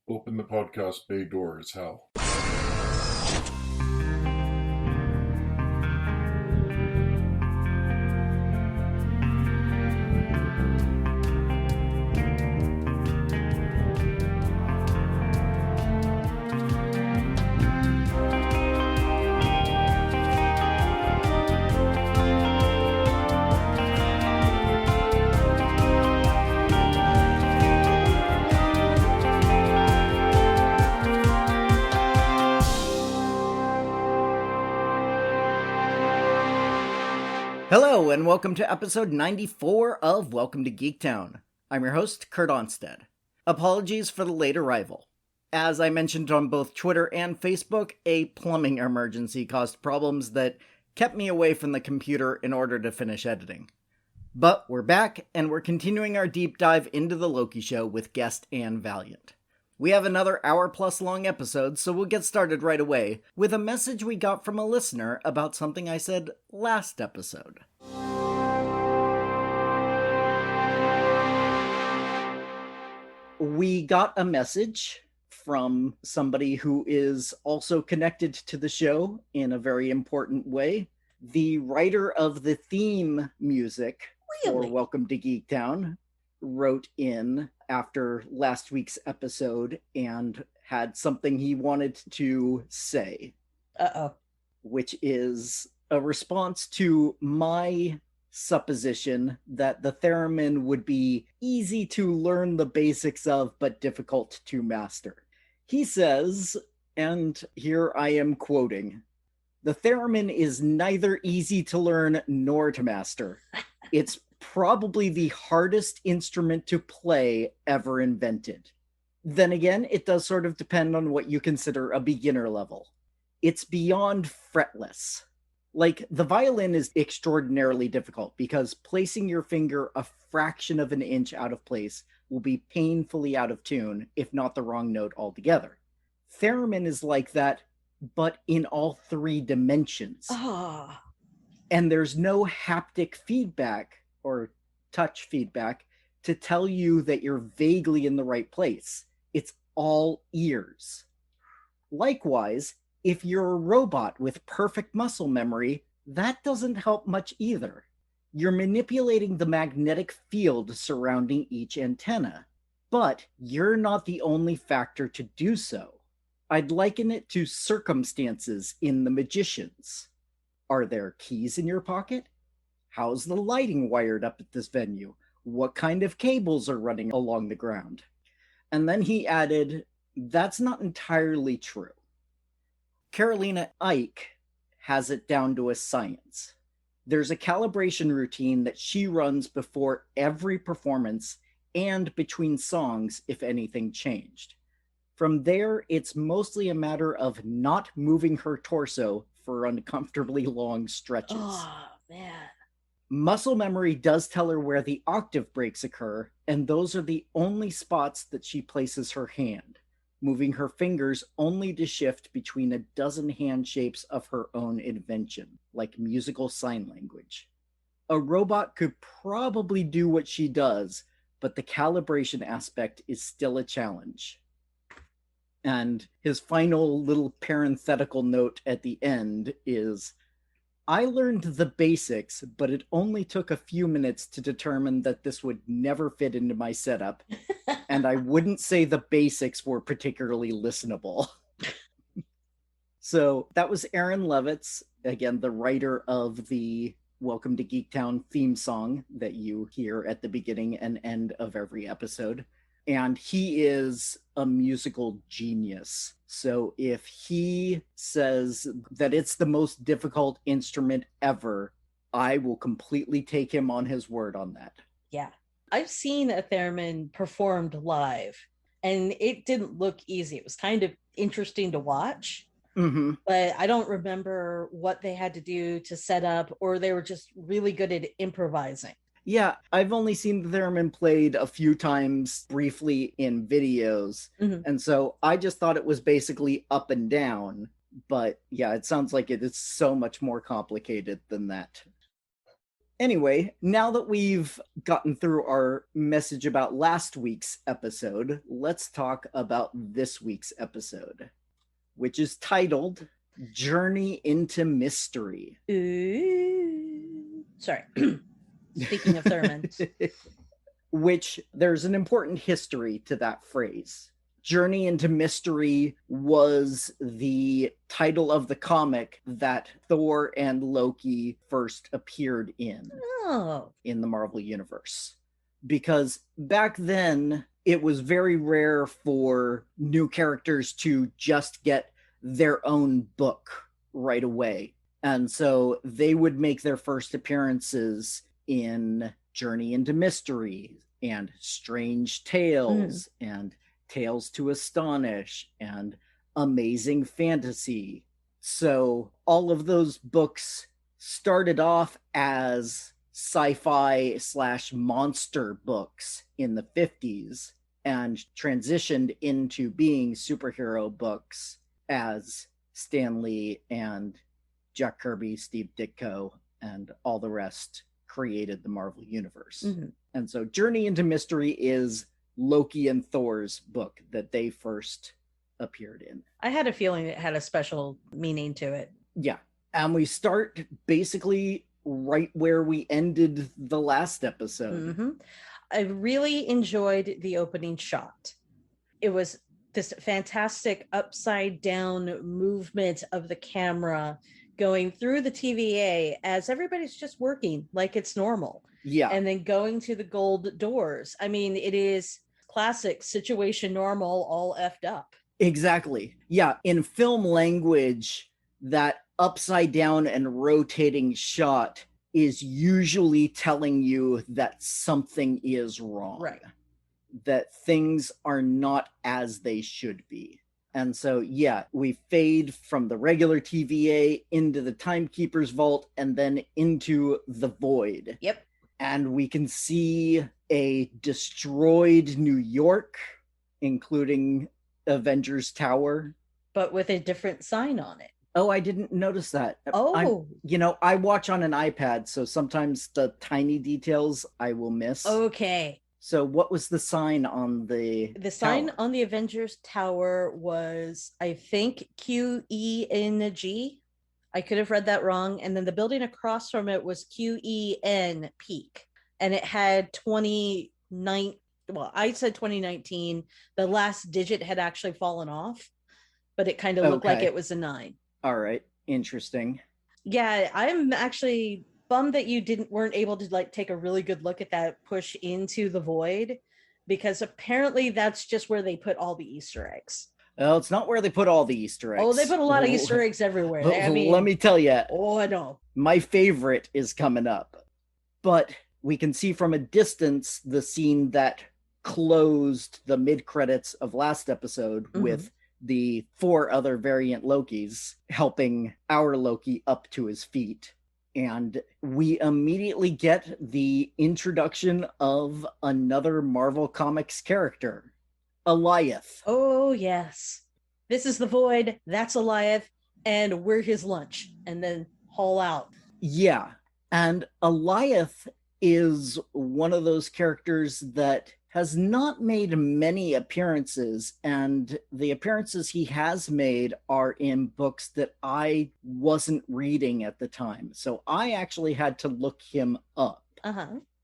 Open the podcast bay door as hell. Hello, and welcome to episode 94 of Welcome to Geektown. I'm your host, Kurt Onstead. Apologies for the late arrival. As I mentioned on both Twitter and Facebook, a plumbing emergency caused problems that kept me away from the computer in order to finish editing. But we're back, and we're continuing our deep dive into the Loki show with guest Anne Valiant. We have another hour-plus long episode, so we'll get started right away with a message we got from a listener about something I said last episode. We got a message from somebody who is also connected to the show in a very important way. The writer of the theme music for Welcome to Geektown wrote in after last week's episode and had something he wanted to say. Which is a response to my supposition that the theremin would be easy to learn the basics of, but difficult to master. He says, and here I am quoting, "The theremin is neither easy to learn nor to master. It's probably the hardest instrument to play ever invented. Then again, it does sort of depend on what you consider a beginner level. It's beyond fretless. Like, the violin is extraordinarily difficult because placing your finger a fraction of an inch out of place will be painfully out of tune, if not the wrong note altogether. Theremin is like that, but in all three dimensions. And there's no haptic feedback or touch feedback to tell you that you're vaguely in the right place. It's all ears. Likewise, if you're a robot with perfect muscle memory, that doesn't help much either. You're manipulating the magnetic field surrounding each antenna, but you're not the only factor to do so. I'd liken it to circumstances in The Magicians. Are there keys in your pocket? How's the lighting wired up at this venue? What kind of cables are running along the ground?" And then he added, "That's not entirely true. Carolina Ike has it down to a science. There's a calibration routine that she runs before every performance and between songs if anything changed. From there, it's mostly a matter of not moving her torso for uncomfortably long stretches. Oh, man. Muscle memory does tell her where the octave breaks occur, and those are the only spots that she places her hand, moving her fingers only to shift between a dozen hand shapes of her own invention, like musical sign language. A robot could probably do what she does, but the calibration aspect is still a challenge." And his final little parenthetical note at the end is, "I learned the basics, but it only took a few minutes to determine that this would never fit into my setup, and I wouldn't say the basics were particularly listenable." So that was Aaron Levitz, again, the writer of the Welcome to Geektown theme song that you hear at the beginning and end of every episode. And he is a musical genius. So if he says that it's the most difficult instrument ever, I will completely take him on his word on that. Yeah. I've seen a theremin performed live, and it didn't look easy. It was kind of interesting to watch, but I don't remember what they had to do to set up, or they were just really good at improvising. Yeah, I've only seen the theremin played a few times briefly in videos, and so I just thought it was basically up and down, but yeah, it sounds like it is so much more complicated than that. Anyway, now that we've gotten through our message about last week's episode, let's talk about this week's episode, which is titled Journey into Mystery. Ooh. Sorry. Speaking of Thurman. Which there's an important history to that phrase. Journey into Mystery was the title of the comic that Thor and Loki first appeared in the Marvel Universe. Because back then, it was very rare for new characters to just get their own book right away. And so they would make their first appearances in Journey into Mystery and Strange Tales and Tales to Astonish and Amazing Fantasy. So all of those books started off as sci-fi / monster books in the 50s and transitioned into being superhero books as Stan Lee and Jack Kirby, Steve Ditko, and all the rest created the Marvel Universe. And so Journey into Mystery is Loki and Thor's book that they first appeared in. I had a feeling it had a special meaning to it. Yeah. And we start basically right where we ended the last episode. I really enjoyed the opening shot. It was this fantastic upside down movement of the camera going through the TVA as everybody's just working like it's normal. Yeah. And then going to the gold doors. I mean, it is classic situation normal, all effed up. Exactly. Yeah. In film language, that upside down and rotating shot is usually telling you that something is wrong. Right. That things are not as they should be. And so, yeah, we fade from the regular TVA into the Timekeeper's vault and then into the void. Yep. And we can see a destroyed New York, including Avengers Tower. But with a different sign on it. Oh, I didn't notice that. Oh. I watch on an iPad, so sometimes the tiny details I will miss. Okay. So what was the sign on the sign tower? on the Avengers Tower was, I think, QENG. I could have read that wrong. And then the building across from it was QEN Peak. And it had 29. Well, I said 2019. The last digit had actually fallen off, but it kind of looked like it was a 9. All right. Interesting. Yeah, I'm actually bummed that you weren't able to take a really good look at that push into the void, because apparently that's just where they put all the Easter eggs. Well, it's not where they put all the Easter eggs. Oh, they put a lot of Easter eggs everywhere. I mean, let me tell you. Oh, I know. My favorite is coming up. But we can see from a distance the scene that closed the mid-credits of last episode with the 4 other variant Lokis helping our Loki up to his feet. And we immediately get the introduction of another Marvel Comics character, Alioth. Oh, yes. This is the void, that's Alioth, and we're his lunch, and then haul out. Yeah, and Alioth is one of those characters that has not made many appearances, and the appearances he has made are in books that I wasn't reading at the time. So I actually had to look him up.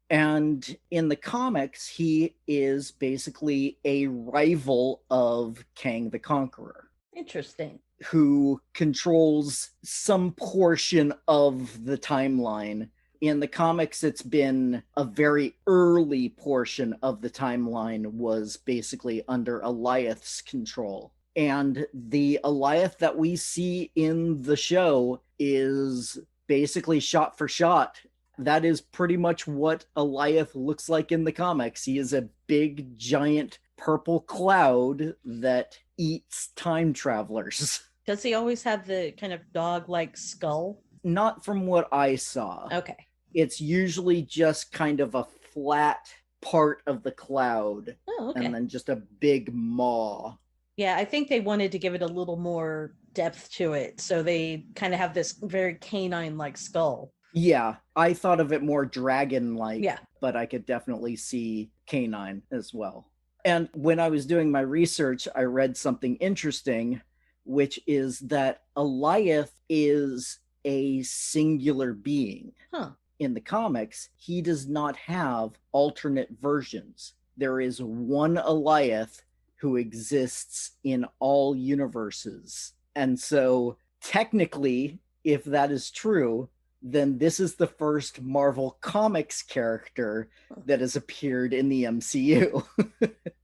And in the comics, he is basically a rival of Kang the Conqueror. Interesting. Who controls some portion of the timeline. In the comics, it's been a very early portion of the timeline was basically under Alioth's control. And the Alioth that we see in the show is basically shot for shot. That is pretty much what Alioth looks like in the comics. He is a big, giant purple cloud that eats time travelers. Does he always have the kind of dog-like skull? Not from what I saw. Okay. It's usually just kind of a flat part of the cloud. Oh, okay. And then just a big maw. Yeah, I think they wanted to give it a little more depth to it. So they kind of have this very canine-like skull. Yeah, I thought of it more dragon-like, Yeah. but I could definitely see canine as well. And when I was doing my research, I read something interesting, which is that Eliath is a singular being. Huh. In the comics, he does not have alternate versions. There is one Eliath who exists in all universes. And so, technically, if that is true, then this is the first Marvel Comics character that has appeared in the MCU.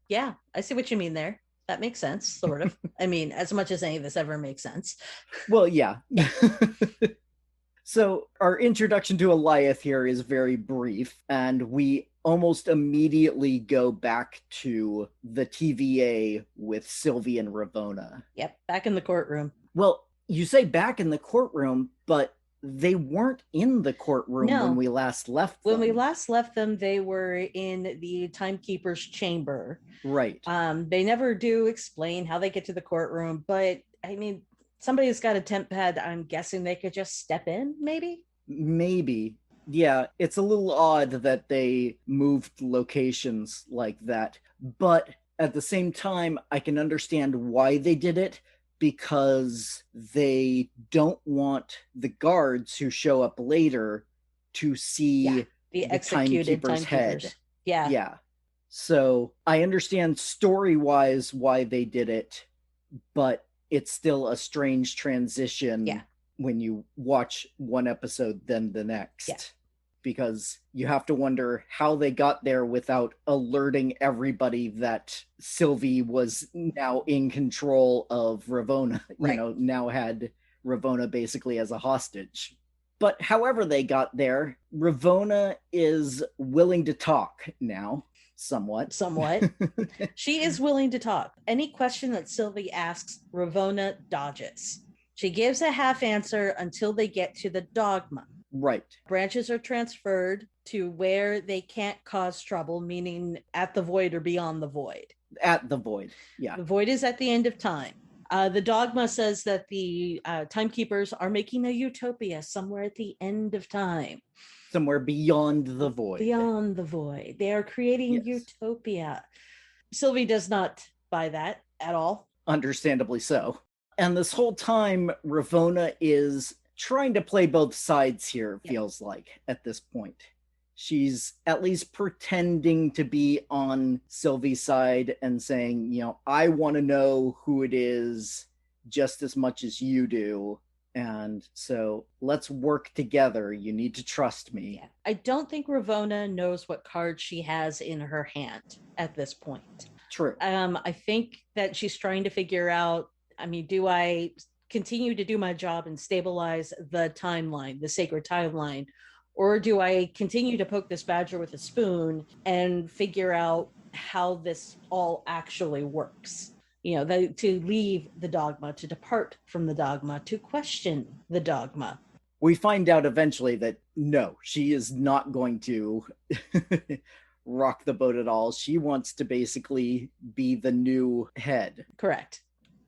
Yeah, I see what you mean there. That makes sense, sort of. I mean, as much as any of this ever makes sense. Well, yeah. So our introduction to Eliath here is very brief, and we almost immediately go back to the TVA with Sylvie and Ravonna. Yep, back in the courtroom. Well, you say back in the courtroom, but they weren't in the courtroom when we last left them. When we last left them, they were in the timekeeper's chamber. Right. They never do explain how they get to the courtroom, but I mean, somebody's got a temp pad. I'm guessing they could just step in, maybe? Maybe. Yeah, it's a little odd that they moved locations like that. But at the same time, I can understand why they did it, because they don't want the guards who show up later to see the executed timekeeper's head. Yeah. So I understand story-wise why they did it, but it's still a strange transition when you watch one episode then the next. Because you have to wonder how they got there without alerting everybody that Sylvie was now in control of Ravonna, now had Ravonna basically as a hostage. But however they got there, Ravonna is willing to talk now. Somewhat. She is willing to talk. Any question that Sylvie asks, Ravonna dodges. She gives a half answer until they get to the dogma. Right. Branches are transferred to where they can't cause trouble, meaning at the void or beyond the void. At the void, yeah. The void is at the end of time. The dogma says that the timekeepers are making a utopia somewhere at the end of time. Somewhere beyond the void. Beyond the void. They are creating utopia. Sylvie does not buy that at all. Understandably so. And this whole time, Ravonna is trying to play both sides here, feels like, at this point. She's at least pretending to be on Sylvie's side and saying, I want to know who it is just as much as you do. And so let's work together. You need to trust me. I don't think Ravonna knows what card she has in her hand at this point. True. I think that she's trying to figure out, do I continue to do my job and stabilize the timeline, the sacred timeline, or do I continue to poke this badger with a spoon and figure out how this all actually works? To leave the dogma, to depart from the dogma, to question the dogma. We find out eventually that no, she is not going to rock the boat at all. She wants to basically be the new head. Correct.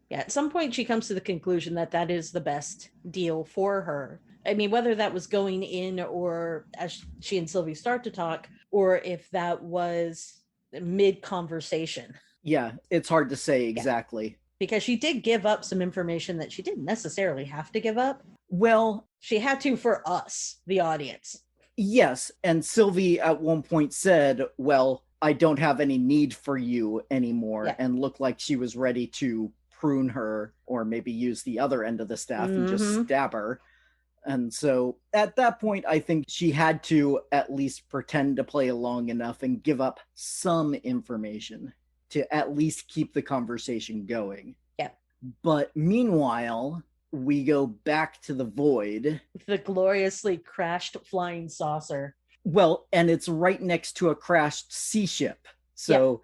Yeah, at some point she comes to the conclusion that that is the best deal for her. Whether that was going in or as she and Sylvie start to talk, or if that was mid-conversation. Yeah, it's hard to say exactly. Because she did give up some information that she didn't necessarily have to give up. Well, she had to for us, the audience. Yes, and Sylvie at one point said, well, I don't have any need for you anymore, and looked like she was ready to prune her or maybe use the other end of the staff and just stab her. And so at that point, I think she had to at least pretend to play along enough and give up some information to at least keep the conversation going. Yeah. But meanwhile, we go back to the void. The gloriously crashed flying saucer. Well, and it's right next to a crashed sea ship. So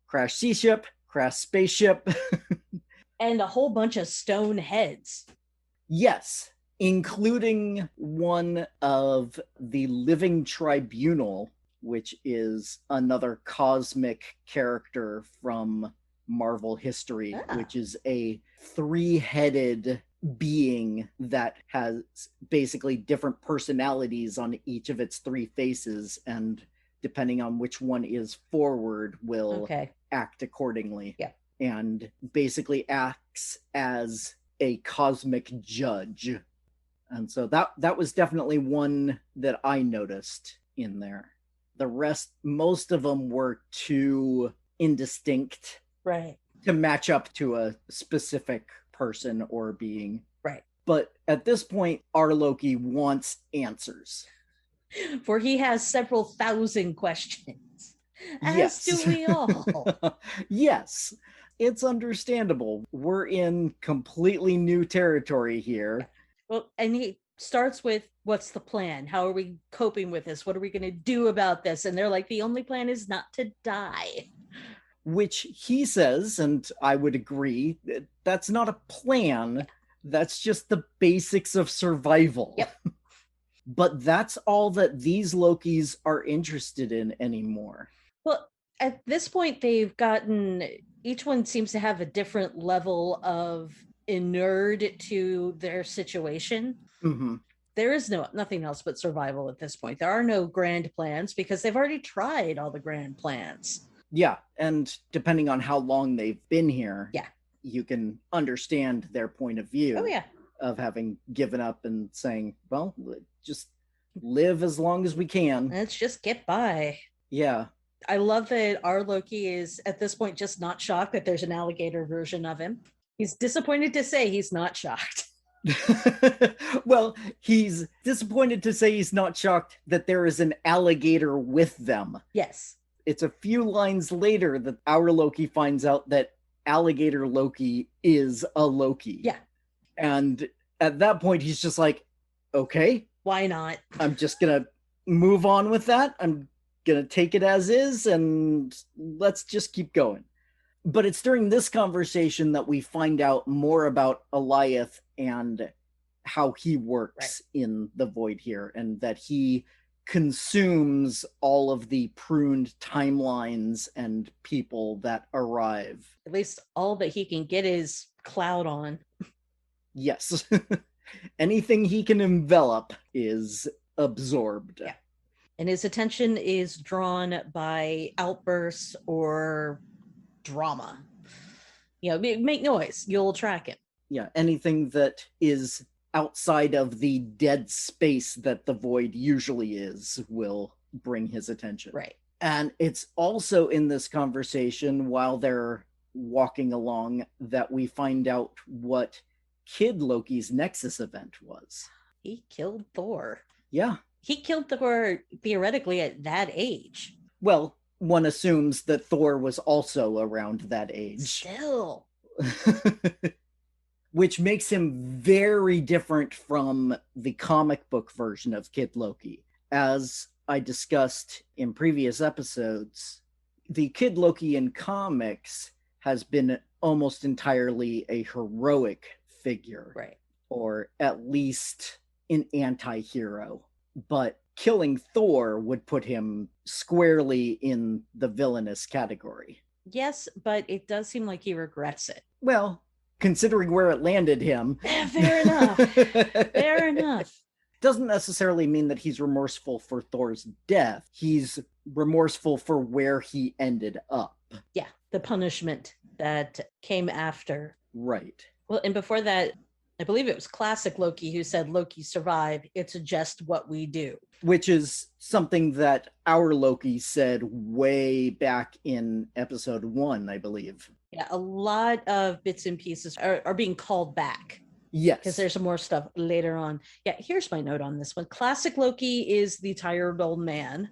crashed sea ship, crashed spaceship. And a whole bunch of stone heads. Yes, including one of the Living Tribunal, which is another cosmic character from Marvel history, which is a 3-headed being that has basically different personalities on each of its three faces, and depending on which one is forward will act accordingly. Yeah. And basically acts as a cosmic judge. And so that was definitely one that I noticed in there. The rest, most of them were too indistinct, right, to match up to a specific person or being. Right. But at this point, our Loki wants answers. For he has several thousand questions. As do we all. Yes. It's understandable. We're in completely new territory here. Well, and he starts with, what's the plan? How are we coping with this? What are we going to do about this? And they're like, the only plan is not to die. Which he says, and I would agree, that's not a plan. That's just the basics of survival. Yep. But that's all that these Lokis are interested in anymore. Well, at this point, they've gotten, each one seems to have a different level of inured to their situation. Mm-hmm. There is nothing else but survival at this point. There are no grand plans because they've already tried all the grand plans. Yeah, and depending on how long they've been here, you can understand their point of view. Oh, yeah. Of having given up and saying, well, just live as long as we can. Let's just get by. Yeah. I love that our Loki is at this point just not shocked that there's an alligator version of him. He's disappointed to say he's not shocked. Well, he's disappointed to say he's not shocked that there is an alligator with them. Yes. It's a few lines later that our Loki finds out that alligator Loki is a Loki. Yeah. And at that point, he's just like, okay. Why not? I'm just going to move on with that. I'm going to take it as is, and let's just keep going. But it's during this conversation that we find out more about Eliath and how he works in the void here, and that he consumes all of the pruned timelines and people that arrive. At least all that he can get his cloud on. Yes. Anything he can envelop is absorbed. Yeah. And his attention is drawn by outbursts or drama. You know, make noise, you'll track him. Yeah, anything that is outside of the dead space that the void usually is will bring his attention. Right. And it's also in this conversation while they're walking along that we find out what Kid Loki's Nexus event was. He killed Thor. Yeah. He killed Thor theoretically at that age. Well, one assumes that Thor was also around that age. Still. Which makes him very different from the comic book version of Kid Loki. As I discussed in previous episodes, the Kid Loki in comics has been almost entirely a heroic figure. Right. Or at least an anti-hero. But killing Thor would put him squarely in the villainous category. Yes, but it does seem like he regrets it. Well, considering where it landed him. Fair enough. Fair enough. Doesn't necessarily mean that he's remorseful for Thor's death. He's remorseful for where he ended up. Yeah, the punishment that came after. Right. Well, and before that, I believe it was classic Loki who said, Loki survived. It's just what we do. Which is something that our Loki said way back in episode 1, I believe. Yeah, a lot of bits and pieces are being called back. Yes. Because there's some more stuff later on. Yeah, here's my note on this one. Classic Loki is the tired old man.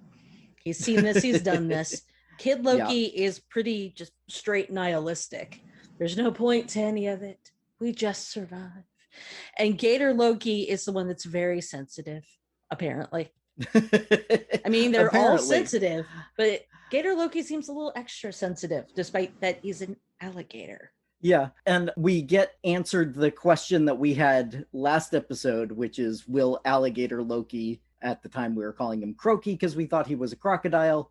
He's seen this, he's done this. Kid Loki is pretty just straight nihilistic. There's no point to any of it. We just survive. And Gator Loki is the one that's very sensitive, apparently. I mean, they're all sensitive, but Gator Loki seems a little extra sensitive, despite that he's an alligator. Yeah, and we get answered the question that we had last episode, which is, will alligator Loki, at the time we were calling him Croaky because we thought he was a crocodile,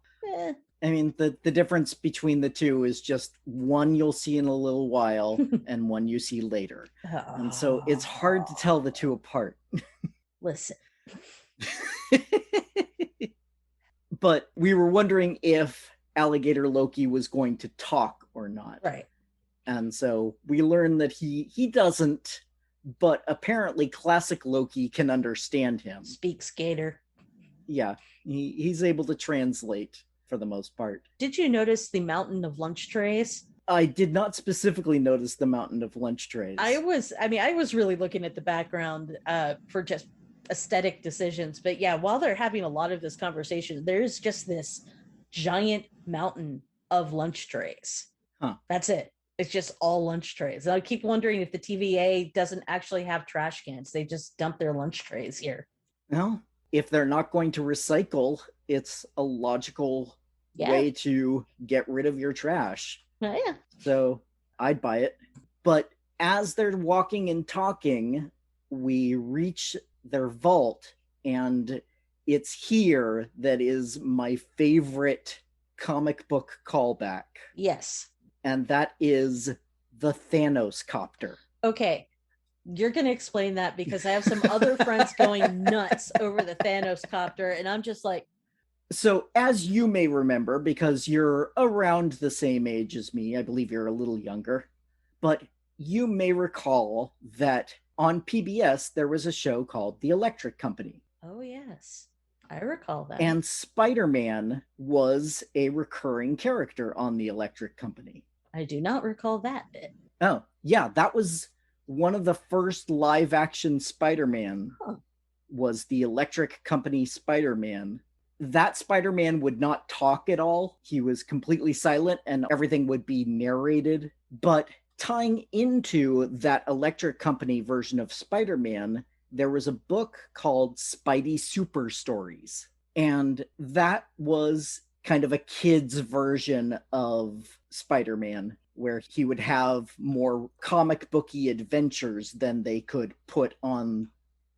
I mean, the difference between the two is just one you'll see in a little while and one you see later. And so it's hard to tell the two apart. Listen. But we were wondering if Alligator Loki was going to talk or not. Right. And so we learned that he doesn't, but apparently classic Loki can understand him. Speaks Gator. Yeah, he's able to translate for the most part. Did you notice the mountain of lunch trays? I did not specifically notice the mountain of lunch trays. I was really looking at the background for just aesthetic decisions. But yeah, while they're having a lot of this conversation, there's just this giant mountain of lunch trays. Huh. That's it. It's just all lunch trays. And I keep wondering if the TVA doesn't actually have trash cans. They just dump their lunch trays here. Well, if they're not going to recycle, it's a logical way to get rid of your trash. Oh, yeah. So I'd buy it. But as they're walking and talking, we reach their vault, and it's here that is my favorite comic book callback. Yes. And that is the Thanos copter. Okay. You're going to explain that because I have some other friends going nuts over the Thanos copter, and I'm just like... So as you may remember, because you're around the same age as me, I believe you're a little younger, but you may recall that on PBS, there was a show called The Electric Company. Oh, yes. I recall that. And Spider-Man was a recurring character on The Electric Company. I do not recall that bit. Oh, yeah. That was one of the first live-action Spider-Man was The Electric Company Spider-Man. That Spider-Man would not talk at all. He was completely silent and everything would be narrated. But tying into that Electric Company version of Spider-Man, there was a book called Spidey Super Stories. And that was kind of a kid's version of Spider-Man, where he would have more comic booky adventures than they could put on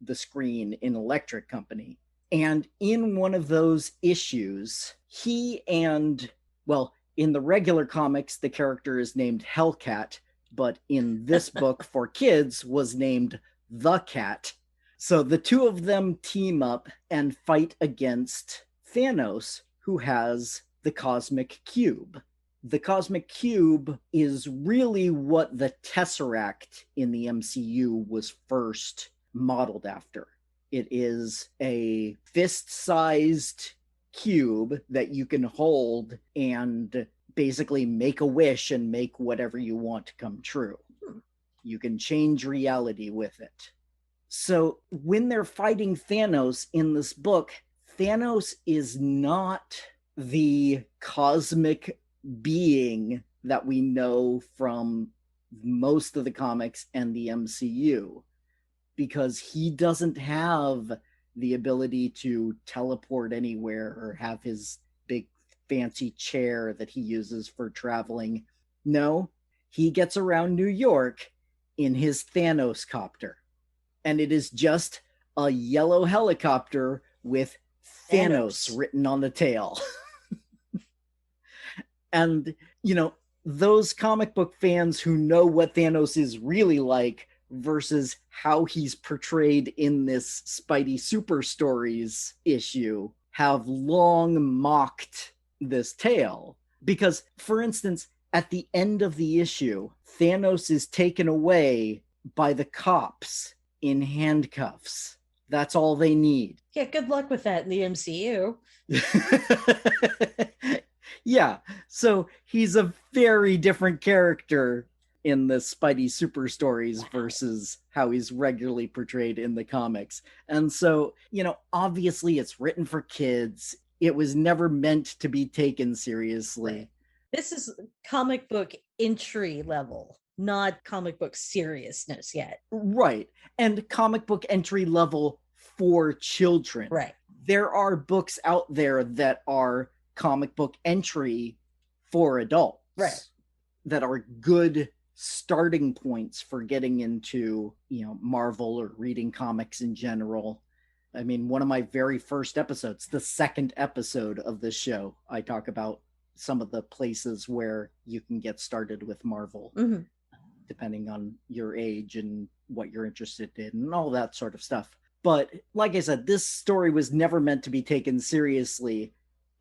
the screen in Electric Company. And in one of those issues, in the regular comics, the character is named Hellcat, but in this book for kids was named The Cat. So the two of them team up and fight against Thanos, who has the Cosmic Cube. The Cosmic Cube is really what the Tesseract in the MCU was first modeled after. It is a fist-sized cube that you can hold and basically make a wish and make whatever you want to come true. You can change reality with it. So when they're fighting Thanos in this book, Thanos is not the cosmic being that we know from most of the comics and the MCU, because he doesn't have the ability to teleport anywhere or have his big fancy chair that he uses for traveling. No, he gets around New York in his Thanos copter. And it is just a yellow helicopter with Thanos written on the tail. And, those comic book fans who know what Thanos is really like versus how he's portrayed in this Spidey Super Stories issue have long mocked this tale. Because, for instance, at the end of the issue, Thanos is taken away by the cops in handcuffs. That's all they need. Yeah, good luck with that in the MCU. Yeah, so he's a very different character in the Spidey Super Stories versus how he's regularly portrayed in the comics. And so, obviously it's written for kids. It was never meant to be taken seriously. Right. This is comic book entry level, not comic book seriousness yet. Right. And comic book entry level for children. Right. There are books out there that are comic book entry for adults. Right. That are good starting points for getting into, Marvel or reading comics in general. I mean, one of my very first episodes, the second episode of this show, I talk about some of the places where you can get started with Marvel, depending on your age and what you're interested in and all that sort of stuff. But like I said, this story was never meant to be taken seriously,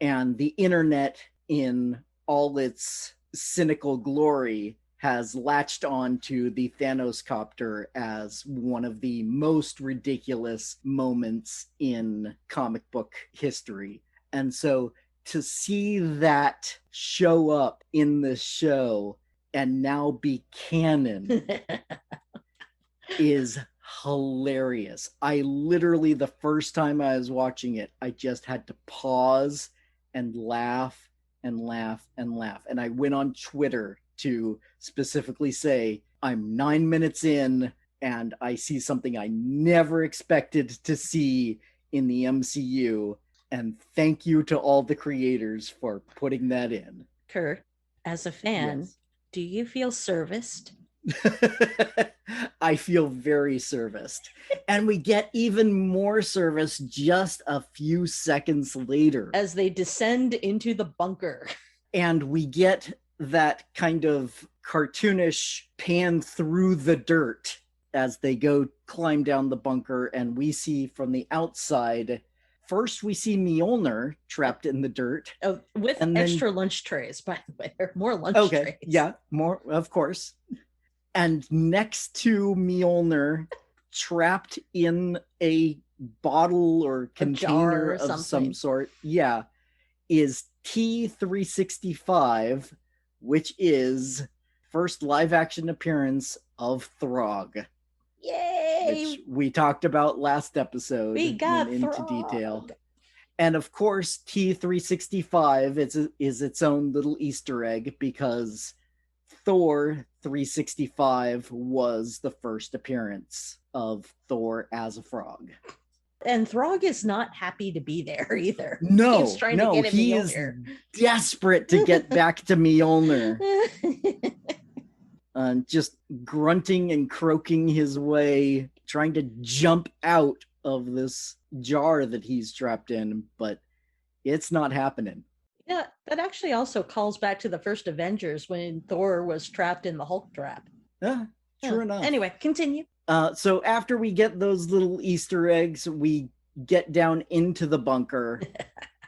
and the internet in all its cynical glory has latched on to the Thanos copter as one of the most ridiculous moments in comic book history. And so to see that show up in the show and now be canon is hilarious. I literally, the first time I was watching it, I just had to pause and laugh and laugh and laugh. And I went on Twitter to specifically say, I'm 9 minutes in and I see something I never expected to see in the MCU. And thank you to all the creators for putting that in. Kurt, as a fan, Yes. Do you feel serviced? I feel very serviced. And we get even more service just a few seconds later. As they descend into the bunker. And we get that kind of cartoonish pan through the dirt as they go climb down the bunker. And we see from the outside, first we see Mjolnir trapped in the dirt. Oh, with and extra lunch trays, by the way. There are more lunch trays. Yeah, more, of course. And next to Mjolnir, trapped in a bottle or container of some sort, is T365, which is first live action appearance of Throg. Yay! Which we talked about last episode. We got into Throg. detail. And of course, T365 is its own little Easter egg because Thor 365 was the first appearance of Thor as a frog. And Throg is not happy to be there either. No, he is desperate to get back to Mjolnir. Just grunting and croaking his way, trying to jump out of this jar that he's trapped in, but it's not happening. Yeah, that actually also calls back to the first Avengers when Thor was trapped in the Hulk trap. True enough. Anyway, continue. So after we get those little Easter eggs, we get down into the bunker,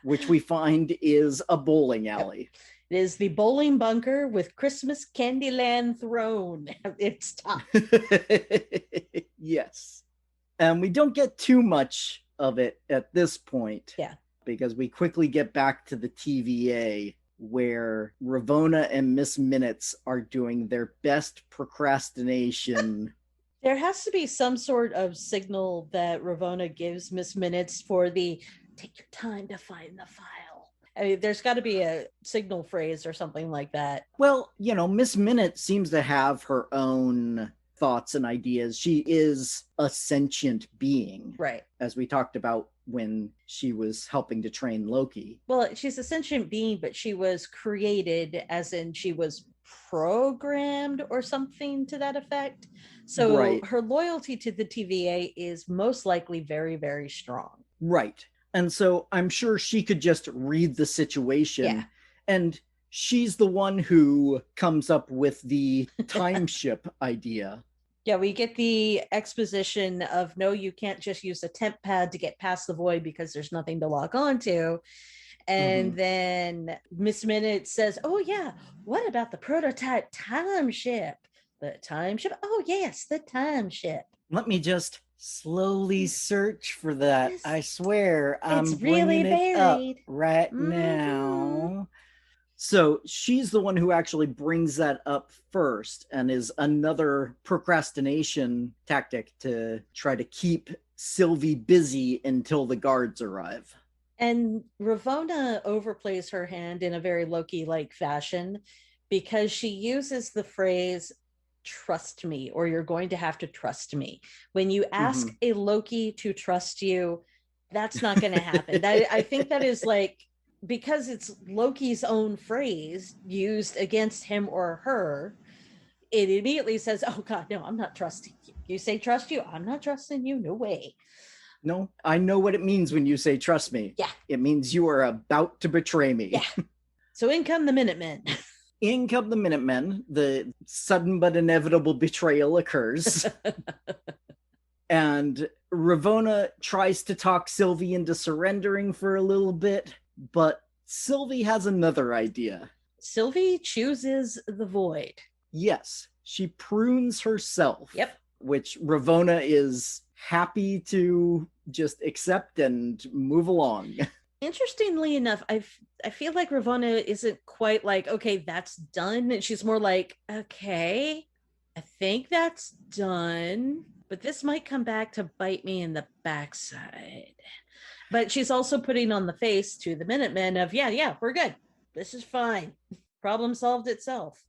which we find is a bowling alley. It is the bowling bunker with Christmas Candyland thrown at its top. Yes. And we don't get too much of it at this point. Yeah. Because we quickly get back to the TVA where Ravonna and Miss Minutes are doing their best procrastination. There has to be some sort of signal that Ravonna gives Miss Minutes for the take your time to find the file. I mean, there's got to be a signal phrase or something like that. Well, Miss Minutes seems to have her own thoughts and ideas. She is a sentient being. Right. As we talked about when she was helping to train Loki. Well, she's a sentient being, but she was created as in she was programmed or something to that effect. So her loyalty to the TVA is most likely very, very strong. Right. And so I'm sure she could just read the situation. Yeah. And she's the one who comes up with the time ship idea. Yeah, we get the exposition of, no, you can't just use a temp pad to get past the void because there's nothing to lock onto. And then Miss Minute says, oh, yeah, what about the prototype time ship? The time ship? Oh, yes, the time ship. Let me just slowly search for that. Yes. I swear, I'm really bringing it up buried. right now. So she's the one who actually brings that up first and is another procrastination tactic to try to keep Sylvie busy until the guards arrive. And Ravonna overplays her hand in a very Loki-like fashion because she uses the phrase, trust me, or you're going to have to trust me. When you ask a Loki to trust you, that's not going to happen. I think that is like, because it's Loki's own phrase used against him or her, it immediately says, oh God, no, I'm not trusting you. You say trust you, I'm not trusting you, no way. No, I know what it means when you say trust me. Yeah. It means you are about to betray me. Yeah. So in come the Minutemen. In come the Minutemen. The sudden but inevitable betrayal occurs. And Ravonna tries to talk Sylvie into surrendering for a little bit, but Sylvie has another idea. Sylvie chooses the void. Yes, she prunes herself. Yep. Which Ravonna is happy to just accept and move along. Interestingly enough, I feel like Ravonna isn't quite like, okay, that's done. She's more like, okay, I think that's done, but this might come back to bite me in the backside. But she's also putting on the face to the Minutemen of, yeah, we're good. This is fine. Problem solved itself.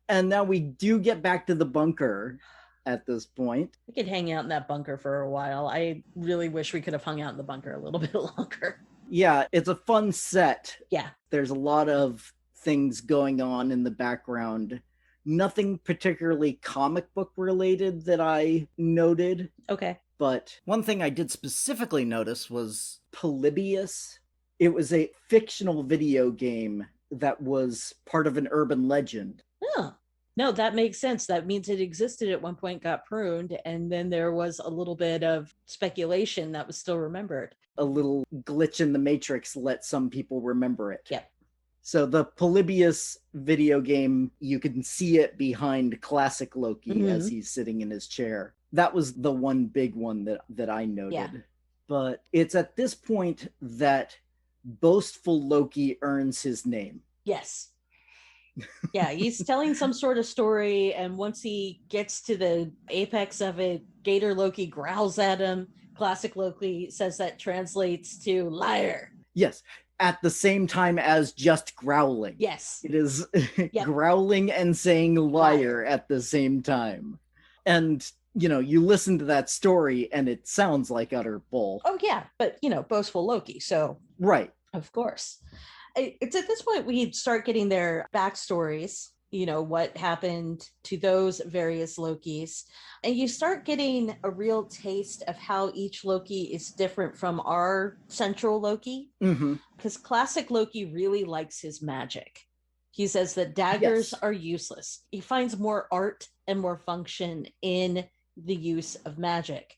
And now we do get back to the bunker at this point. We could hang out in that bunker for a while. I really wish we could have hung out in the bunker a little bit longer. Yeah, it's a fun set. Yeah. There's a lot of things going on in the background. Nothing particularly comic book related that I noted. Okay. But one thing I did specifically notice was Polybius. It was a fictional video game that was part of an urban legend. Oh, no, that makes sense. That means it existed at one point, got pruned, and then there was a little bit of speculation that was still remembered. A little glitch in the matrix let some people remember it. Yep. So the Polybius video game, you can see it behind classic Loki as he's sitting in his chair. That was the one big one that I noted. Yeah. But it's at this point that boastful Loki earns his name. Yes. Yeah, he's telling some sort of story, and once he gets to the apex of it, Gator Loki growls at him. Classic Loki says that translates to liar. Yes, at the same time as just growling. Yes. It is growling and saying liar at the same time. And, you know, you listen to that story and it sounds like utter bull. Oh, yeah, but, you know, boastful Loki, so. Right. Of course. It's at this point we start getting their backstories, you know, what happened to those various Lokis. And you start getting a real taste of how each Loki is different from our central Loki. Because classic Loki really likes his magic. He says that daggers are useless. He finds more art and more function in the use of magic.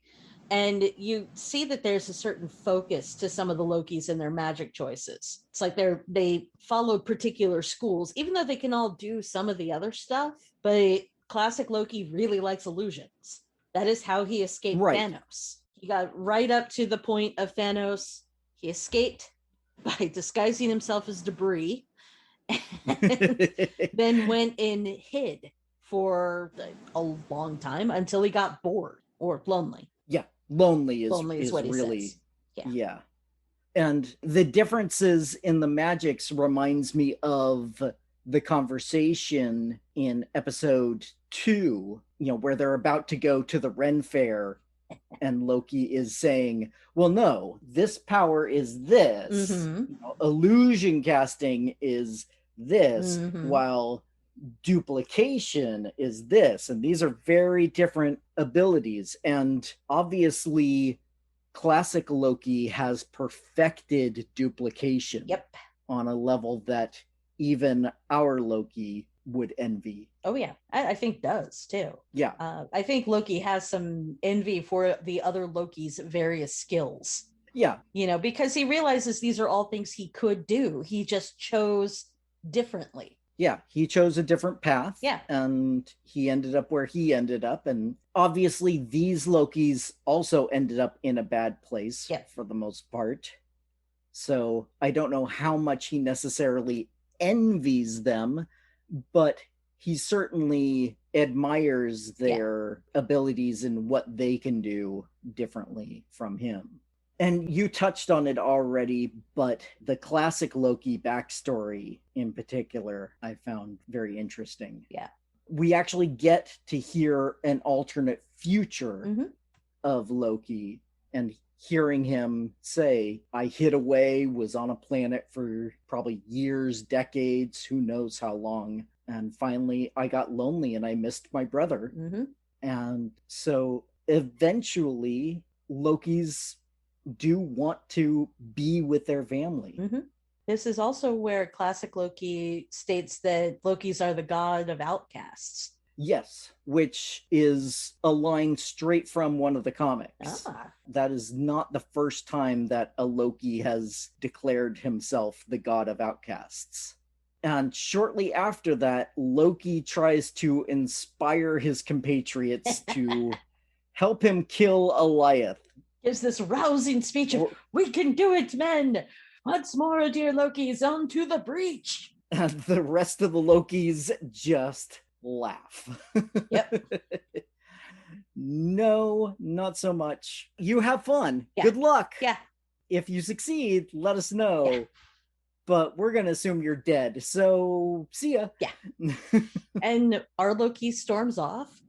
And you see that there's a certain focus to some of the Lokis and their magic choices. It's like they follow particular schools, even though they can all do some of the other stuff. But classic Loki really likes illusions. That is how he escaped Thanos. He got right up to the point of Thanos. He escaped by disguising himself as debris, and then went and hid for a long time until he got bored or lonely. Yeah. Lonely is what he really says. Yeah. And the differences in the magics reminds me of the conversation in episode 2, you know, where they're about to go to the Ren Fair and Loki is saying, well, no, this power is this. You know, illusion casting is this, while duplication is this. And these are very different abilities. And obviously, classic Loki has perfected duplication on a level that even our Loki would envy. Oh yeah, I think does too. Yeah. I think Loki has some envy for the other Loki's various skills. Yeah. You know, because he realizes these are all things he could do. He just chose differently. Yeah, he chose a different path. Yeah. And he ended up where he ended up. And obviously these Lokis also ended up in a bad place for the most part. So I don't know how much he necessarily envies them, but he certainly admires their abilities and what they can do differently from him. And you touched on it already, but the classic Loki backstory in particular, I found very interesting. Yeah. We actually get to hear an alternate future of Loki, and hearing him say, I hid away, was on a planet for probably years, decades, who knows how long. And finally, I got lonely and I missed my brother. And so eventually, Lokis do want to be with their family. This is also where classic Loki states that Lokis are the god of outcasts. Yes, which is a line straight from one of the comics. Ah. That is not the first time that a Loki has declared himself the god of outcasts. And shortly after that, Loki tries to inspire his compatriots to help him kill Goliath. Gives this rousing speech of, "We can do it, men! Once more, dear Lokis, on to the breach!" And the rest of the Lokis just laugh. Yep. No, not so much. You have fun. Yeah. Good luck. Yeah. If you succeed, let us know. Yeah. But we're going to assume you're dead. So, see ya. Yeah. And our Loki storms off,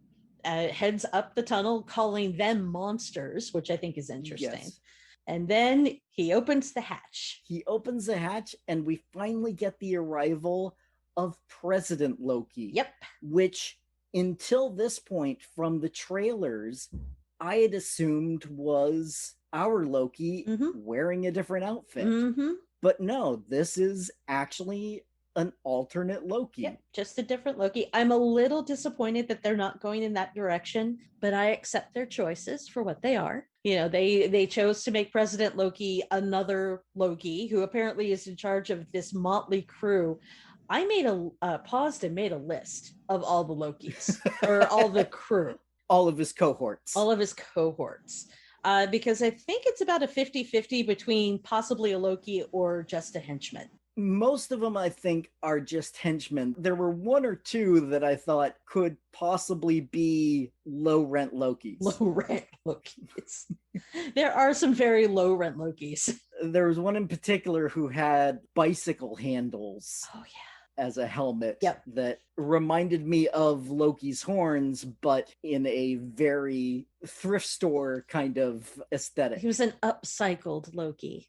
heads up the tunnel, calling them monsters, which I think is interesting. Yes. And then he opens the hatch. He opens the hatch, and we finally get the arrival of President Loki. Yep. Which, until this point, from the trailers, I had assumed was our Loki wearing a different outfit. Mm-hmm. But no, this is actually an alternate Loki. Yep, just a different Loki. I'm a little disappointed that they're not going in that direction, but I accept their choices for what they are. You know, they chose to make President Loki another Loki who apparently is in charge of this motley crew. I made paused and made a list of all the Lokis or all the crew. All of his cohorts. All of his cohorts. Because I think it's about a 50-50 between possibly a Loki or just a henchman. Most of them, I think, are just henchmen. There were one or two that I thought could possibly be low-rent Lokis. Low-rent Lokis. There are some very low-rent Lokis. There was one in particular who had bicycle handles. Oh, yeah. As a helmet. Yep. That reminded me of Loki's horns, but in a very thrift store kind of aesthetic. He was an upcycled Loki.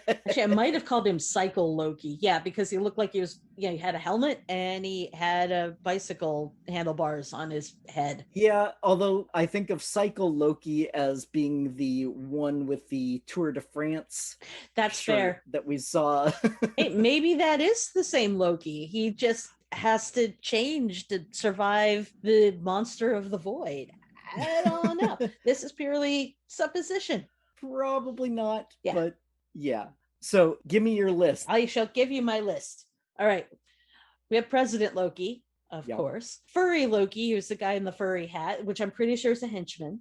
Actually, I might have called him Cycle Loki. Yeah, because he looked like he was, he had a helmet and he had a bicycle handlebars on his head. Yeah, although I think of Cycle Loki as being the one with the Tour de France. That's fair. That we saw. Hey, maybe that is the same Loki. He just has to change to survive the monster of the void. I don't know. This is purely supposition. Probably not, yeah. But yeah. So give me your list. I shall give you my list. All right. We have President Loki, of course. Furry Loki, who's the guy in the furry hat, which I'm pretty sure is a henchman.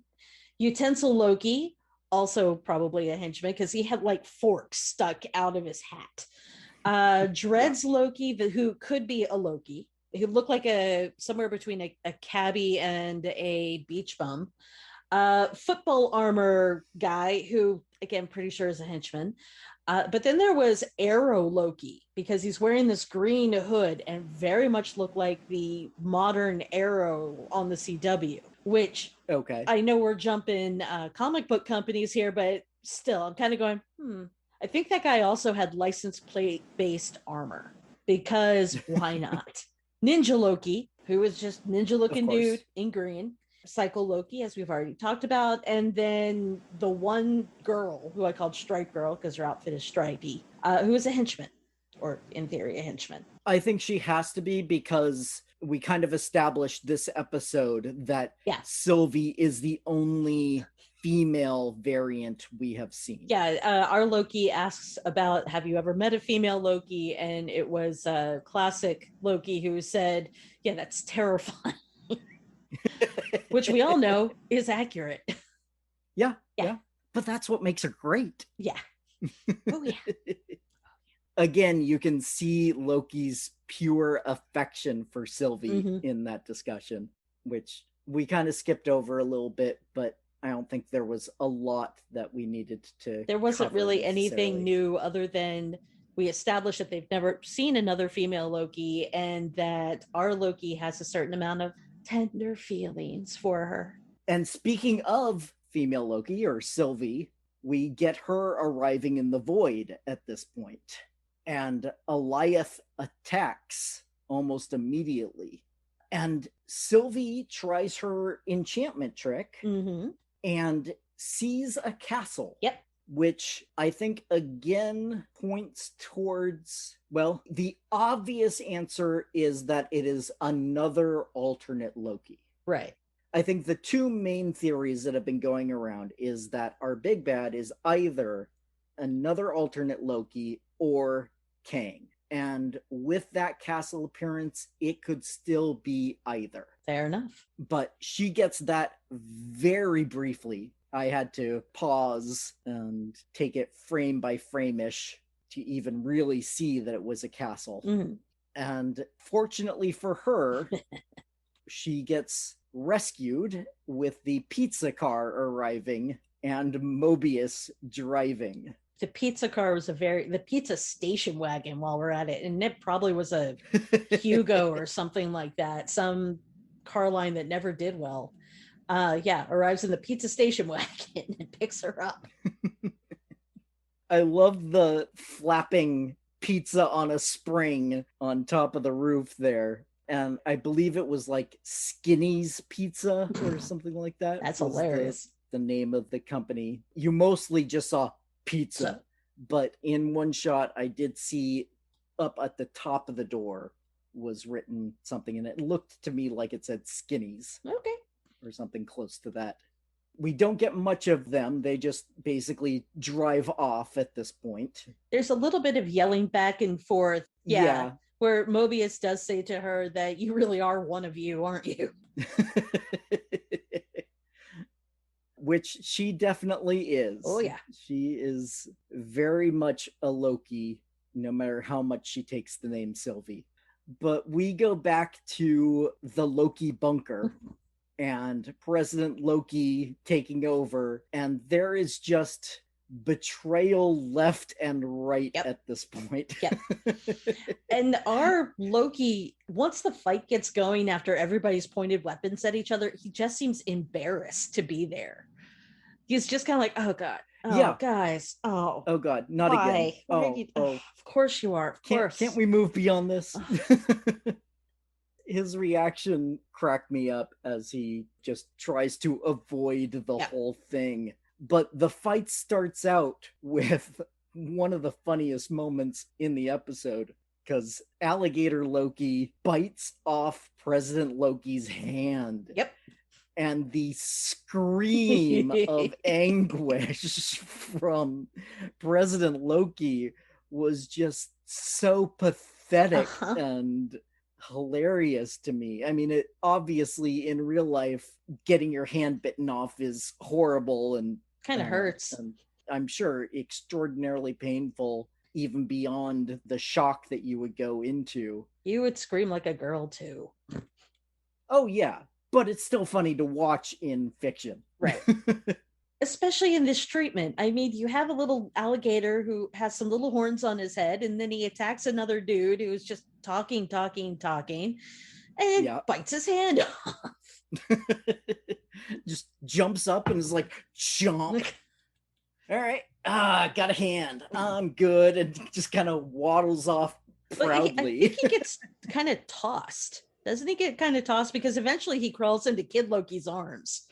Utensil Loki, also probably a henchman, because he had like forks stuck out of his hat. Dreads Loki, who could be a Loki. He looked like somewhere between a cabbie and a beach bum. Football armor guy who, again, pretty sure is a henchman. But then there was Arrow Loki, because he's wearing this green hood and very much looked like the modern Arrow on the CW, which I know we're jumping comic book companies here, but still, I'm kind of going, I think that guy also had license plate based armor, because why not? Ninja Loki, who is just ninja looking dude in green. Cycle Loki, as we've already talked about, and then the one girl who I called Stripe Girl because her outfit is stripy, who is a henchman, or in theory a henchman. I think she has to be, because we kind of established this episode that Sylvie is the only female variant we have seen. Yeah, our Loki asks about, have you ever met a female Loki? And it was classic Loki who said, yeah, that's terrifying. Which we all know is accurate. Yeah. But that's what makes her great. Yeah. Oh, yeah. Again, you can see Loki's pure affection for Sylvie in that discussion, which we kind of skipped over a little bit, but I don't think there was a lot that we needed to. There wasn't really anything new other than we established that they've never seen another female Loki, and that our Loki has a certain amount of tender feelings for her. And speaking of female Loki, or Sylvie, we get her arriving in the void at this point. And Goliath attacks almost immediately. And Sylvie tries her enchantment trick and sees a castle. Yep. which I think again points towards, well, the obvious answer is that it is another alternate Loki. Right. I think the two main theories that have been going around is that our big bad is either another alternate Loki or Kang. And with that castle appearance, it could still be either. Fair enough. But she gets that very briefly. I had to pause and take it frame by frame-ish to even really see that it was a castle. Mm-hmm. And fortunately for her, she gets rescued with the pizza car arriving and Mobius driving. The pizza car was the pizza station wagon while we're at it. And it probably was a Hugo or something like that. Some car line that never did well. Arrives in the pizza station wagon and picks her up. I love the flapping pizza on a spring on top of the roof there. And I believe it was like Skinny's Pizza or something like that. That's hilarious. The name of the company. You mostly just saw pizza, but in one shot I did see up at the top of the door was written something, and it looked to me like it said Skinny's. Okay. Or something close to that. We don't get much of them. They just basically drive off at this point. There's a little bit of yelling back and forth. Yeah. Where Mobius does say to her that you really are one of you, aren't you? Which she definitely is. Oh, yeah. She is very much a Loki, no matter how much she takes the name Sylvie. But we go back to the Loki bunker. And President Loki taking over, and there is just betrayal left and right at this point. Yep. And our Loki, once the fight gets going after everybody's pointed weapons at each other, he just seems embarrassed to be there. He's just kind of like, oh God. Oh, yeah. Guys. Oh God, not why? Again. Of course you are. Of course. Can't we move beyond this? His reaction cracked me up as he just tries to avoid the whole thing. But the fight starts out with one of the funniest moments in the episode, because Alligator Loki bites off President Loki's hand. Yep. And the scream of anguish from President Loki was just so pathetic and hilarious to me. I mean, it obviously in real life, getting your hand bitten off is horrible and kind of hurts. And I'm sure extraordinarily painful, even beyond the shock that you would go into. You would scream like a girl too. Oh yeah, but it's still funny to watch in fiction. Right. Especially in this treatment. I mean, you have a little alligator who has some little horns on his head, and then he attacks another dude who's just talking, and bites his hand off. Just jumps up and is like, chomp. All right, got a hand. I'm good. And just kind of waddles off proudly. I think he gets kind of tossed. Doesn't he get kind of tossed? Because eventually he crawls into Kid Loki's arms.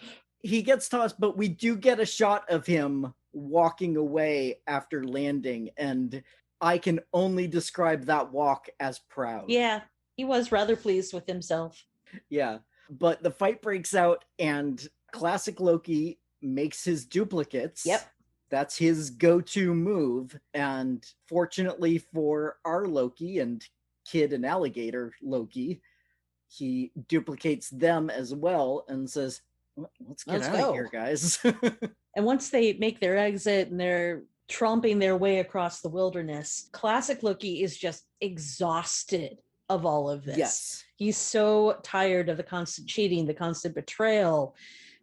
He gets tossed, but we do get a shot of him walking away after landing, and I can only describe that walk as proud. Yeah, he was rather pleased with himself. Yeah, but the fight breaks out, and classic Loki makes his duplicates. Yep. That's his go-to move, and fortunately for our Loki and Kid and Alligator Loki, he duplicates them as well and says, let's get out of here, guys. And once they make their exit and they're tromping their way across the wilderness, classic Loki is just exhausted of all of this. Yes. He's so tired of the constant cheating, the constant betrayal,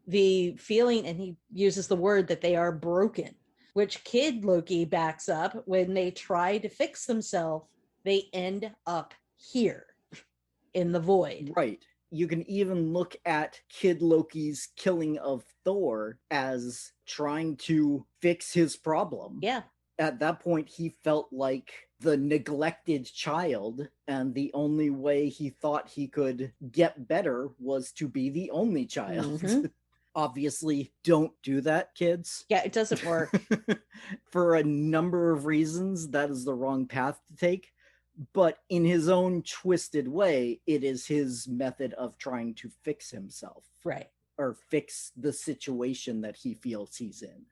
the feeling, and he uses the word that they are broken, which Kid Loki backs up. When they try to fix themselves, they end up here in the void. Right. You can even look at Kid Loki's killing of Thor as trying to fix his problem. Yeah. At that point, he felt like the neglected child, and the only way he thought he could get better was to be the only child. Mm-hmm. Obviously, don't do that, kids. Yeah, it doesn't work. For a number of reasons, that is the wrong path to take. But in his own twisted way, it is his method of trying to fix himself. Right. Or fix the situation that he feels he's in.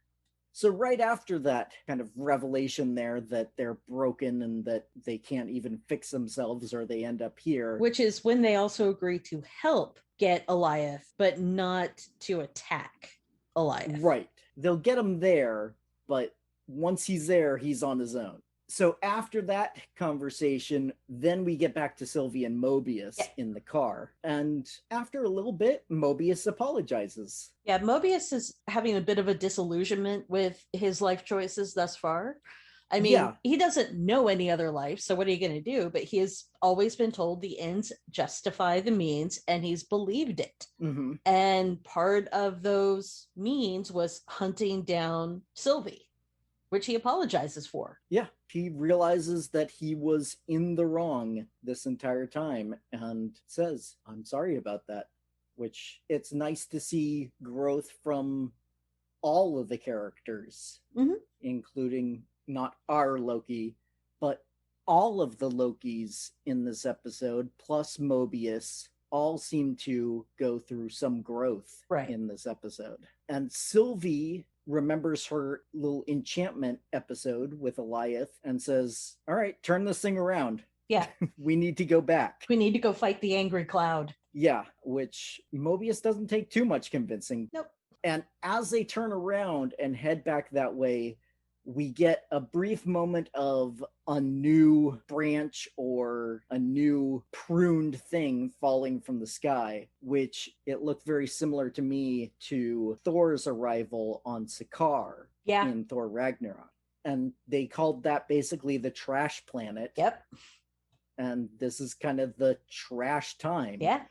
So right after that kind of revelation there that they're broken and that they can't even fix themselves or they end up here. Which is when they also agree to help get Eliath, but not to attack Eliath. Right. They'll get him there, but once he's there, he's on his own. So after that conversation, then we get back to Sylvie and Mobius in the car. And after a little bit, Mobius apologizes. Yeah, Mobius is having a bit of a disillusionment with his life choices thus far. I mean, he doesn't know any other life, so what are you going to do? But he has always been told the ends justify the means, and he's believed it. Mm-hmm. And part of those means was hunting down Sylvie, which he apologizes for. Yeah, he realizes that he was in the wrong this entire time and says, I'm sorry about that, which it's nice to see growth from all of the characters, including not our Loki, but all of the Lokis in this episode, plus Mobius, all seem to go through some growth in this episode. And Sylvie remembers her little enchantment episode with Eliath and says, all right, turn this thing around. Yeah. We need to go back. We need to go fight the angry cloud. Yeah, which Mobius doesn't take too much convincing. Nope. And as they turn around and head back that way, we get a brief moment of a new branch or a new pruned thing falling from the sky, which it looked very similar to me to Thor's arrival on Sakaar in Thor Ragnarok. And they called that basically the trash planet. Yep. And this is kind of the trash time. Yeah.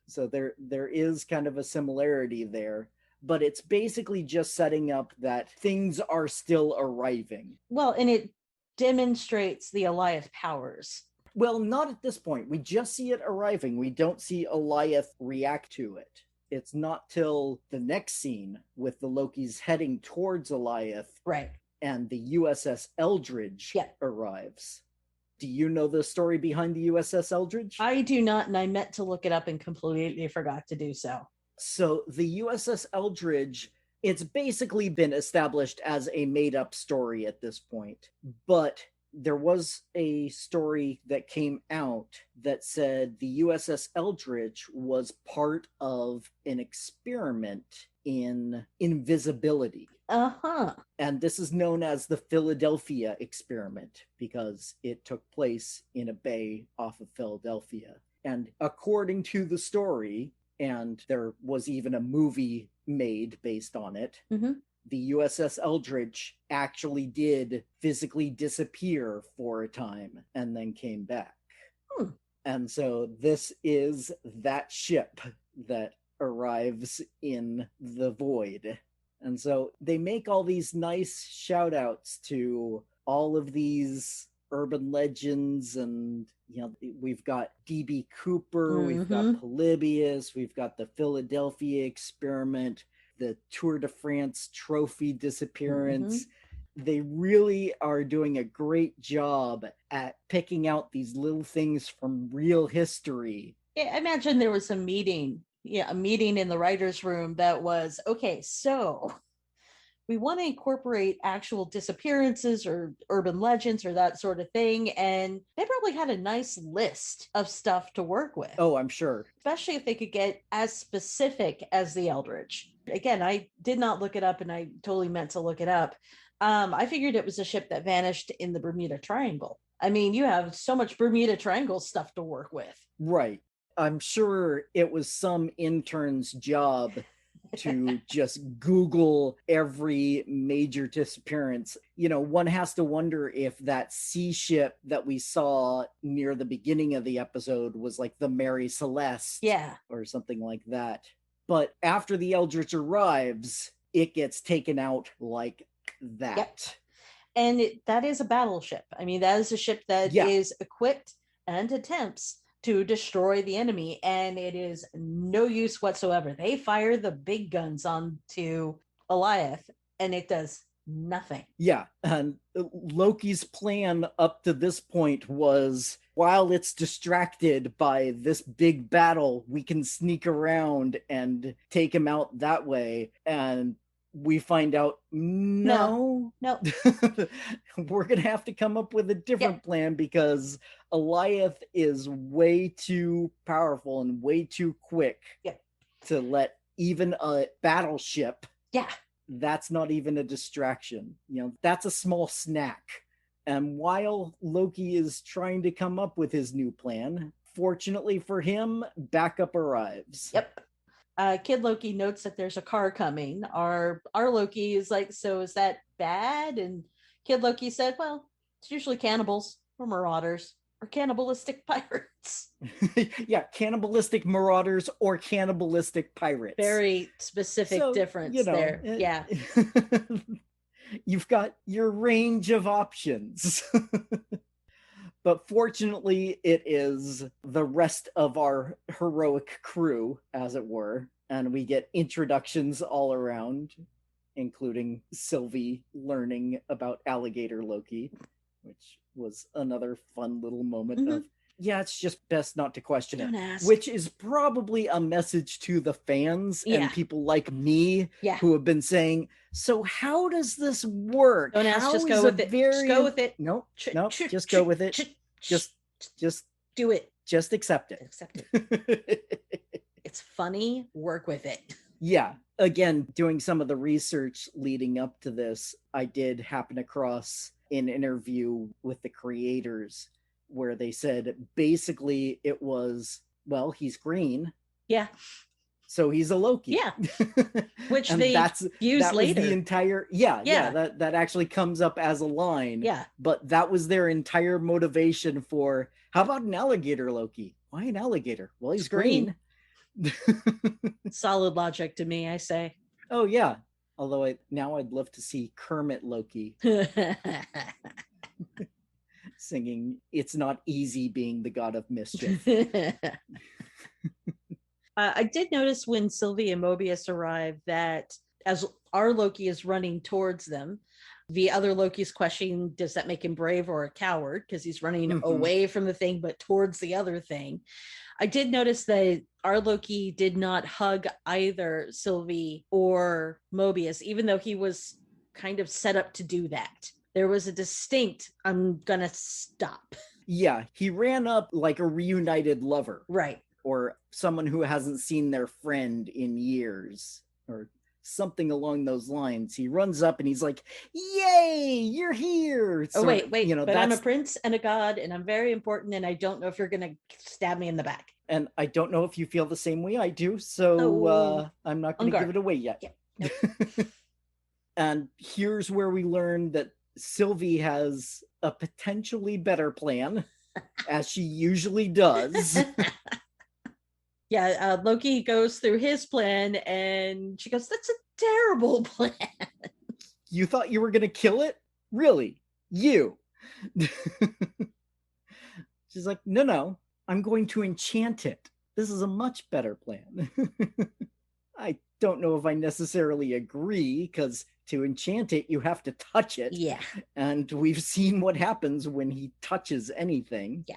So there is kind of a similarity there. But it's basically just setting up that things are still arriving. Well, and it demonstrates the Eliath powers. Well, not at this point. We just see it arriving. We don't see Eliath react to it. It's not till the next scene with the Lokis heading towards Eliath. Right. And the USS Eldridge arrives. Do you know the story behind the USS Eldridge? I do not, and I meant to look it up and completely forgot to do so. So the USS Eldridge, it's basically been established as a made-up story at this point. But there was a story that came out that said the USS Eldridge was part of an experiment in invisibility. And this is known as the Philadelphia experiment because it took place in a bay off of Philadelphia. And according to the story, and there was even a movie made based on it, the USS Eldridge actually did physically disappear for a time and then came back. And so this is that ship that arrives in the void. And so they make all these nice shout outs to all of these urban legends, and we've got DB Cooper, we've got Polybius, we've got the Philadelphia experiment, the Tour de France trophy disappearance. They really are doing a great job at picking out these little things from real history. I imagine there was a meeting in the writer's room that was, okay, so we want to incorporate actual disappearances or urban legends or that sort of thing. And they probably had a nice list of stuff to work with. Oh, I'm sure. Especially if they could get as specific as the Eldridge. Again, I did not look it up, and I totally meant to look it up. I figured it was a ship that vanished in the Bermuda Triangle. I mean, you have so much Bermuda Triangle stuff to work with. Right. I'm sure it was some intern's job to just Google every major disappearance. One has to wonder if that sea ship that we saw near the beginning of the episode was like the Mary Celeste. Yeah. Or something like that. But after the Eldritch arrives, it gets taken out like that. Yep. And that is a battleship. I mean, that is a ship that is equipped and attempts to destroy the enemy, and it is no use whatsoever. They fire the big guns onto Goliath, and it does nothing. Yeah, and Loki's plan up to this point was, while it's distracted by this big battle, we can sneak around and take him out that way. And we find out, no. We're going to have to come up with a different plan, because Goliath is way too powerful and way too quick to let even a battleship. That's not even a distraction. That's a small snack. And while Loki is trying to come up with his new plan, fortunately for him, backup arrives. Kid Loki notes that there's a car coming. Our Loki is like, so is that bad? And Kid Loki said, well, it's usually cannibals or marauders or cannibalistic pirates. Cannibalistic marauders or cannibalistic pirates. Very specific difference there. You've got your range of options. But fortunately, it is the rest of our heroic crew, as it were, and we get introductions all around, including Sylvie learning about alligator Loki, which was another fun little moment of, it's just best not to question it, which is probably a message to the fans and people like me who have been saying, so how does this work? Don't ask, just go with it. Just go with it. Nope, just go with it. Just do it. Just accept it. Accept it. It's funny. Work with it. Yeah. Again, doing some of the research leading up to this, I did happen across an interview with the creators where they said basically it was, well, he's green. So he's a Loki. Which they use later. The entire that actually comes up as a line. But that was their entire motivation for, how about an alligator Loki? Why an alligator? Well, he's green. Solid logic to me, I say. Oh yeah. Although I'd love to see Kermit Loki singing "It's Not Easy Being the God of Mischief." I did notice when Sylvie and Mobius arrived that as our Loki is running towards them, the other Loki's questioning, does that make him brave or a coward? Because he's running away from the thing, but towards the other thing. I did notice that our Loki did not hug either Sylvie or Mobius, even though he was kind of set up to do that. There was a distinct, I'm gonna stop. Yeah, he ran up like a reunited lover. Right. Or someone who hasn't seen their friend in years, or something along those lines. He runs up and he's like, yay, you're here. Oh, wait, but I'm a prince and a god, and I'm very important, and I don't know if you're going to stab me in the back. And I don't know if you feel the same way I do, so I'm not going to give it away yet. Nope. And here's where we learn that Sylvie has a potentially better plan, as she usually does. Loki goes through his plan and she goes, that's a terrible plan. You thought you were going to kill it? Really? You? She's like, no, I'm going to enchant it. This is a much better plan. I don't know if I necessarily agree, because to enchant it, you have to touch it. Yeah. And we've seen what happens when he touches anything. Yeah.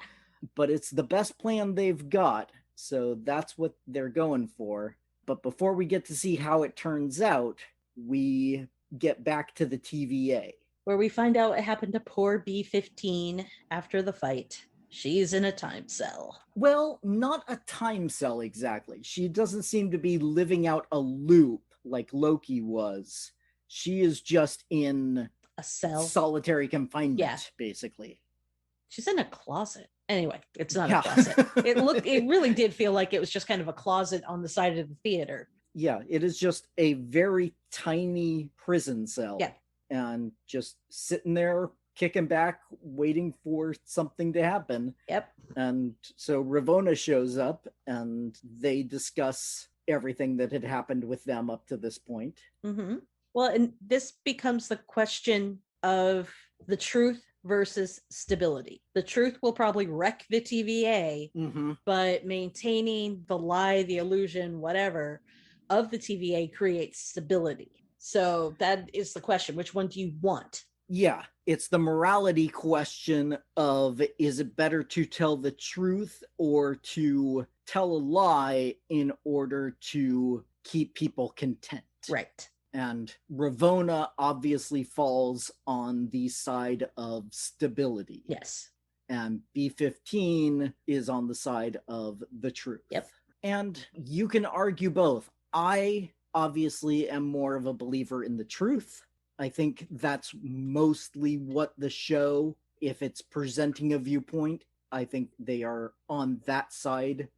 But it's the best plan they've got. So that's what they're going for. But before we get to see how it turns out, we get back to the TVA, where we find out what happened to poor B-15 after the fight. She's in a time cell. Well, not a time cell exactly. She doesn't seem to be living out a loop like Loki was. She is just in a cell, solitary confinement, basically. She's in a closet. Anyway, it's not a closet. It really did feel like it was just kind of a closet on the side of the theater. Yeah, it is just a very tiny prison cell. Yeah. And just sitting there, kicking back, waiting for something to happen. Yep. And so Ravonna shows up and they discuss everything that had happened with them up to this point. Mm-hmm. Well, and this becomes the question of the truth versus stability. The truth will probably wreck the TVA, but maintaining the lie, the illusion, whatever of the TVA creates stability. So that is the question. Which one do you want? Yeah, it's the morality question of, is it better to tell the truth or to tell a lie in order to keep people content? Right. And Ravonna obviously falls on the side of stability. Yes. And B15 is on the side of the truth. Yep. And you can argue both. I obviously am more of a believer in the truth. I think that's mostly what the show, if it's presenting a viewpoint, I think they are on that side.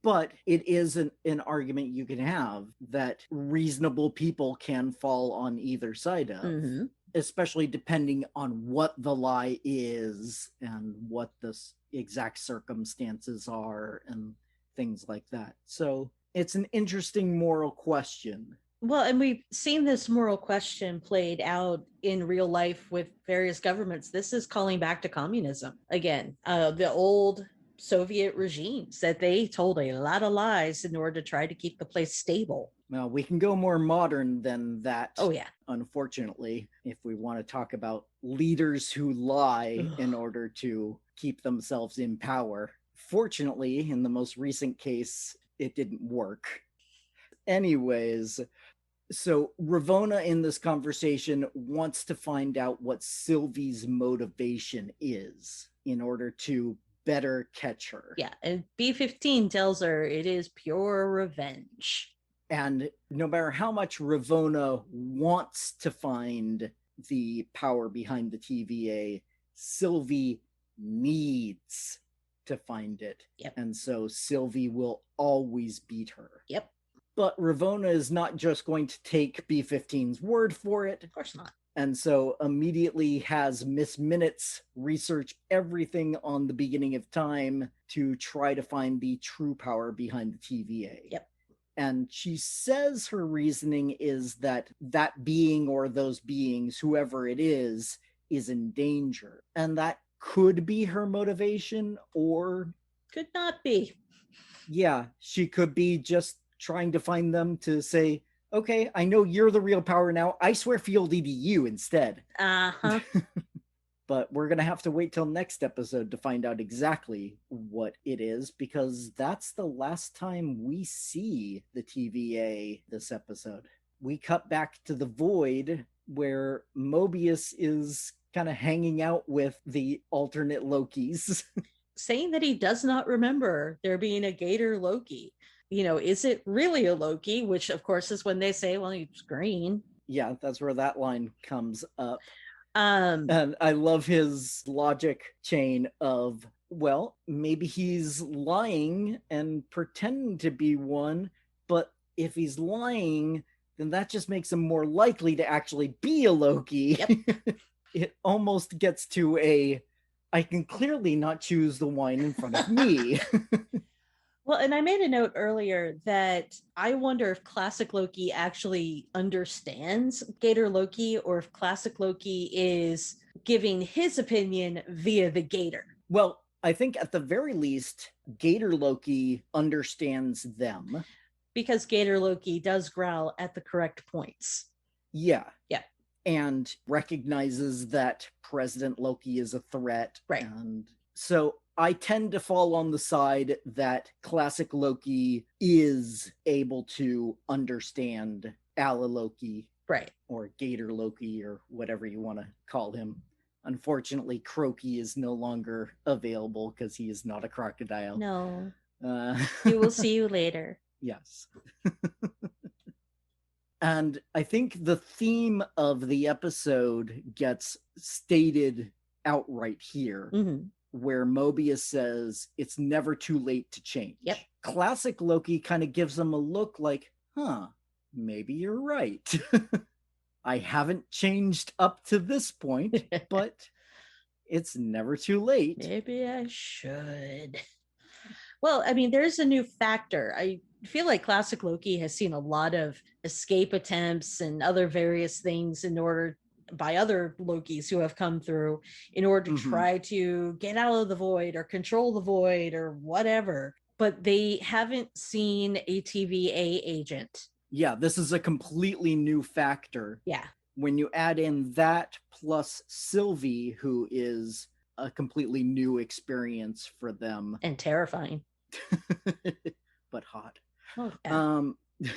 But it is an argument you can have that reasonable people can fall on either side of, especially depending on what the lie is and what the exact circumstances are and things like that. So it's an interesting moral question. Well, and we've seen this moral question played out in real life with various governments. This is calling back to communism again. The old Soviet regimes that they told a lot of lies in order to try to keep the place stable. Well, we can go more modern than that. Oh, yeah. Unfortunately, if we want to talk about leaders who lie in order to keep themselves in power. Fortunately, in the most recent case, it didn't work. Anyways, so Ravonna in this conversation wants to find out what Sylvie's motivation is in order to better catch her. Yeah, and B15 tells her it is pure revenge. And no matter how much Ravonna wants to find the power behind the TVA, Sylvie needs to find it. Yep. And so Sylvie will always beat her. Yep. But Ravonna is not just going to take B15's word for it. Of course not. And so immediately has Miss Minutes research everything on the beginning of time to try to find the true power behind the TVA. Yep. And she says her reasoning is that that being or those beings, whoever it is in danger. And that could be her motivation or... could not be. Yeah, she could be just trying to find them to say, okay, I know you're the real power now. I swear fealty to you instead. Uh-huh. But we're going to have to wait till next episode to find out exactly what it is, because that's the last time we see the TVA this episode. We cut back to the Void, where Mobius is kind of hanging out with the alternate Lokis. Saying that he does not remember there being a Gator Loki. You know, is it really a Loki? Which, of course, is when they say, well, he's green. Yeah, that's where that line comes up. And I love his logic chain of, well, maybe he's lying and pretending to be one, but if he's lying, then that just makes him more likely to actually be a Loki. Yep. It almost gets to a, I can clearly not choose the wine in front of me. Well, and I made a note earlier that I wonder if Classic Loki actually understands Gator Loki, or if Classic Loki is giving his opinion via the Gator. Well, I think at the very least, Gator Loki understands them. Because Gator Loki does growl at the correct points. Yeah. Yeah. And recognizes that President Loki is a threat. Right. And so I tend to fall on the side that Classic Loki is able to understand Ala Loki. Right. Or Gator Loki, or whatever you want to call him. Unfortunately, Croaky is no longer available because he is not a crocodile. No. We will see you later. Yes. And I think the theme of the episode gets stated outright here, where Mobius says it's never too late to change. Yep. Classic Loki kind of gives him a look like, maybe you're right. I haven't changed up to this point, but it's never too late. Maybe I should. Well, I mean, there's a new factor. I feel like Classic Loki has seen a lot of escape attempts and other various things in order by other Lokis who have come through in order to try to get out of the void or control the void or whatever. But they haven't seen a TVA agent. Yeah, this is a completely new factor. Yeah. When you add in that plus Sylvie, who is a completely new experience for them. And terrifying. But hot. Oh, yeah.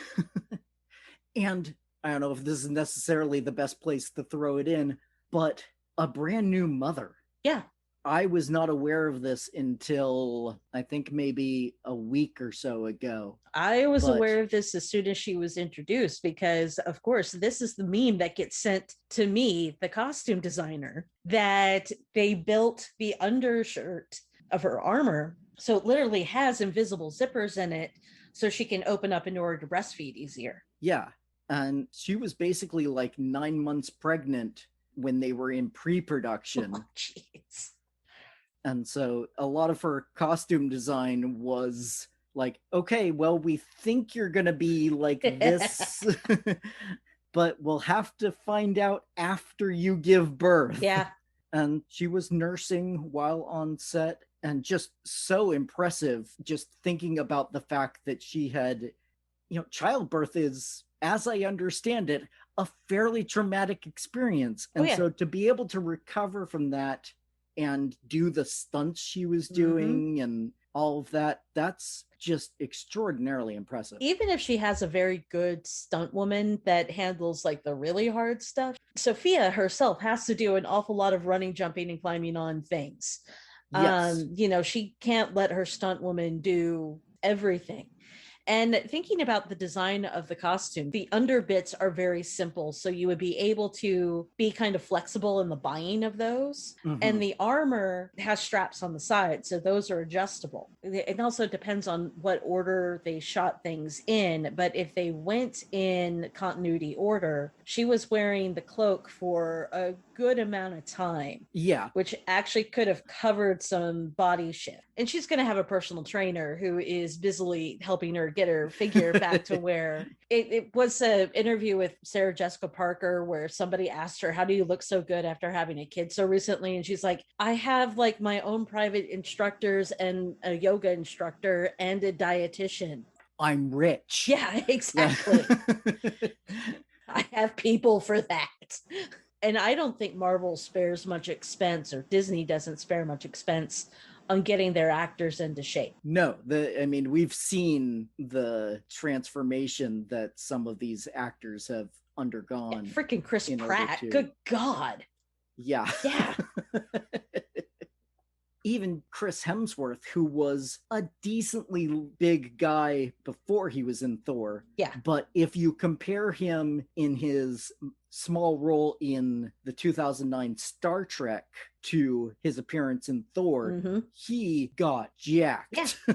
And I don't know if this is necessarily the best place to throw it in, but a brand new mother. Yeah. I was not aware of this until I think maybe a week or so ago. I was aware of this as soon as she was introduced because, of course, this is the meme that gets sent to me, the costume designer, that they built the undershirt of her armor. So it literally has invisible zippers in it so she can open up in order to breastfeed easier. Yeah. And she was basically like 9 months pregnant when they were in pre-production. Oh, jeez. And so a lot of her costume design was like, okay, well, we think you're going to be like this, but we'll have to find out after you give birth. Yeah. And she was nursing while on set, and just so impressive, just thinking about the fact that she had, childbirth is, as I understand it, a fairly traumatic experience. And so to be able to recover from that and do the stunts she was doing and all of that, that's just extraordinarily impressive. Even if she has a very good stunt woman that handles like the really hard stuff, Sophia herself has to do an awful lot of running, jumping, and climbing on things. Yes. She can't let her stunt woman do everything. And thinking about the design of the costume, the underbits are very simple. So you would be able to be kind of flexible in the buying of those. And the armor has straps on the side. So those are adjustable. It also depends on what order they shot things in. But if they went in continuity order, she was wearing the cloak for a good amount of time. Yeah. Which actually could have covered some body shift. And she's going to have a personal trainer who is busily helping her get her figure back to where it was an interview with Sarah Jessica Parker where somebody asked her, how do you look so good after having a kid so recently? And she's like, I have like my own private instructors and a yoga instructor and a dietitian. I'm rich. Yeah, exactly. I have people for that. And I don't think Marvel spares much expense, or Disney doesn't spare much expense on getting their actors into shape. No, we've seen the transformation that some of these actors have undergone. Yeah, freaking Chris Pratt. Good God. Yeah. Yeah. Even Chris Hemsworth, who was a decently big guy before he was in Thor. Yeah. But if you compare him in his small role in the 2009 Star Trek to his appearance in Thor, he got jacked. Yeah.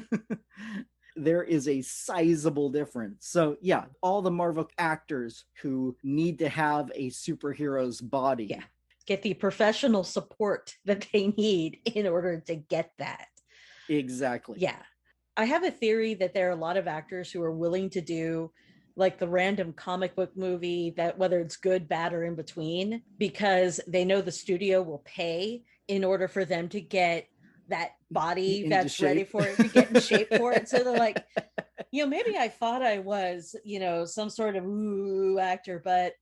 There is a sizable difference. So yeah, all the Marvel actors who need to have a superhero's body. Yeah. Get the professional support that they need in order to get that. Exactly. Yeah. I have a theory that there are a lot of actors who are willing to do like the random comic book movie, that whether it's good, bad, or in between, because they know the studio will pay in order for them to get that body that's ready for it, to get in shape for it. So they're like, maybe I thought I was, some sort of actor, but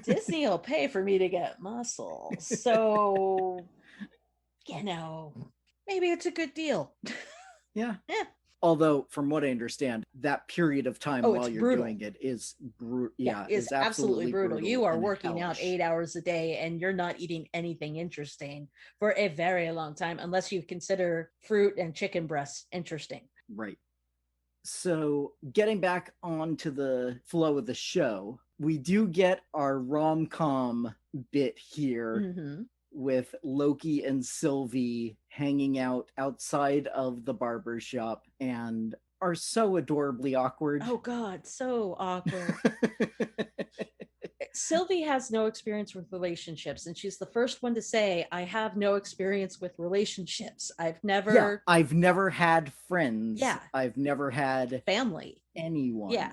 Disney will pay for me to get muscles. So, maybe it's a good deal. Yeah. Yeah. Although, from what I understand, that period of time while you're brutal. doing it is is absolutely brutal. You are working out hellish. 8 hours a day and you're not eating anything interesting for a very long time, unless you consider fruit and chicken breasts interesting. Right. So, getting back onto the flow of the show, we do get our rom-com bit here with Loki and Sylvie hanging out outside of the barber shop and are so adorably awkward. Oh God, so awkward. Sylvie has no experience with relationships, and she's the first one to say, I have no experience with relationships. I've never had friends. Yeah. I've never had family. anyone. Yeah.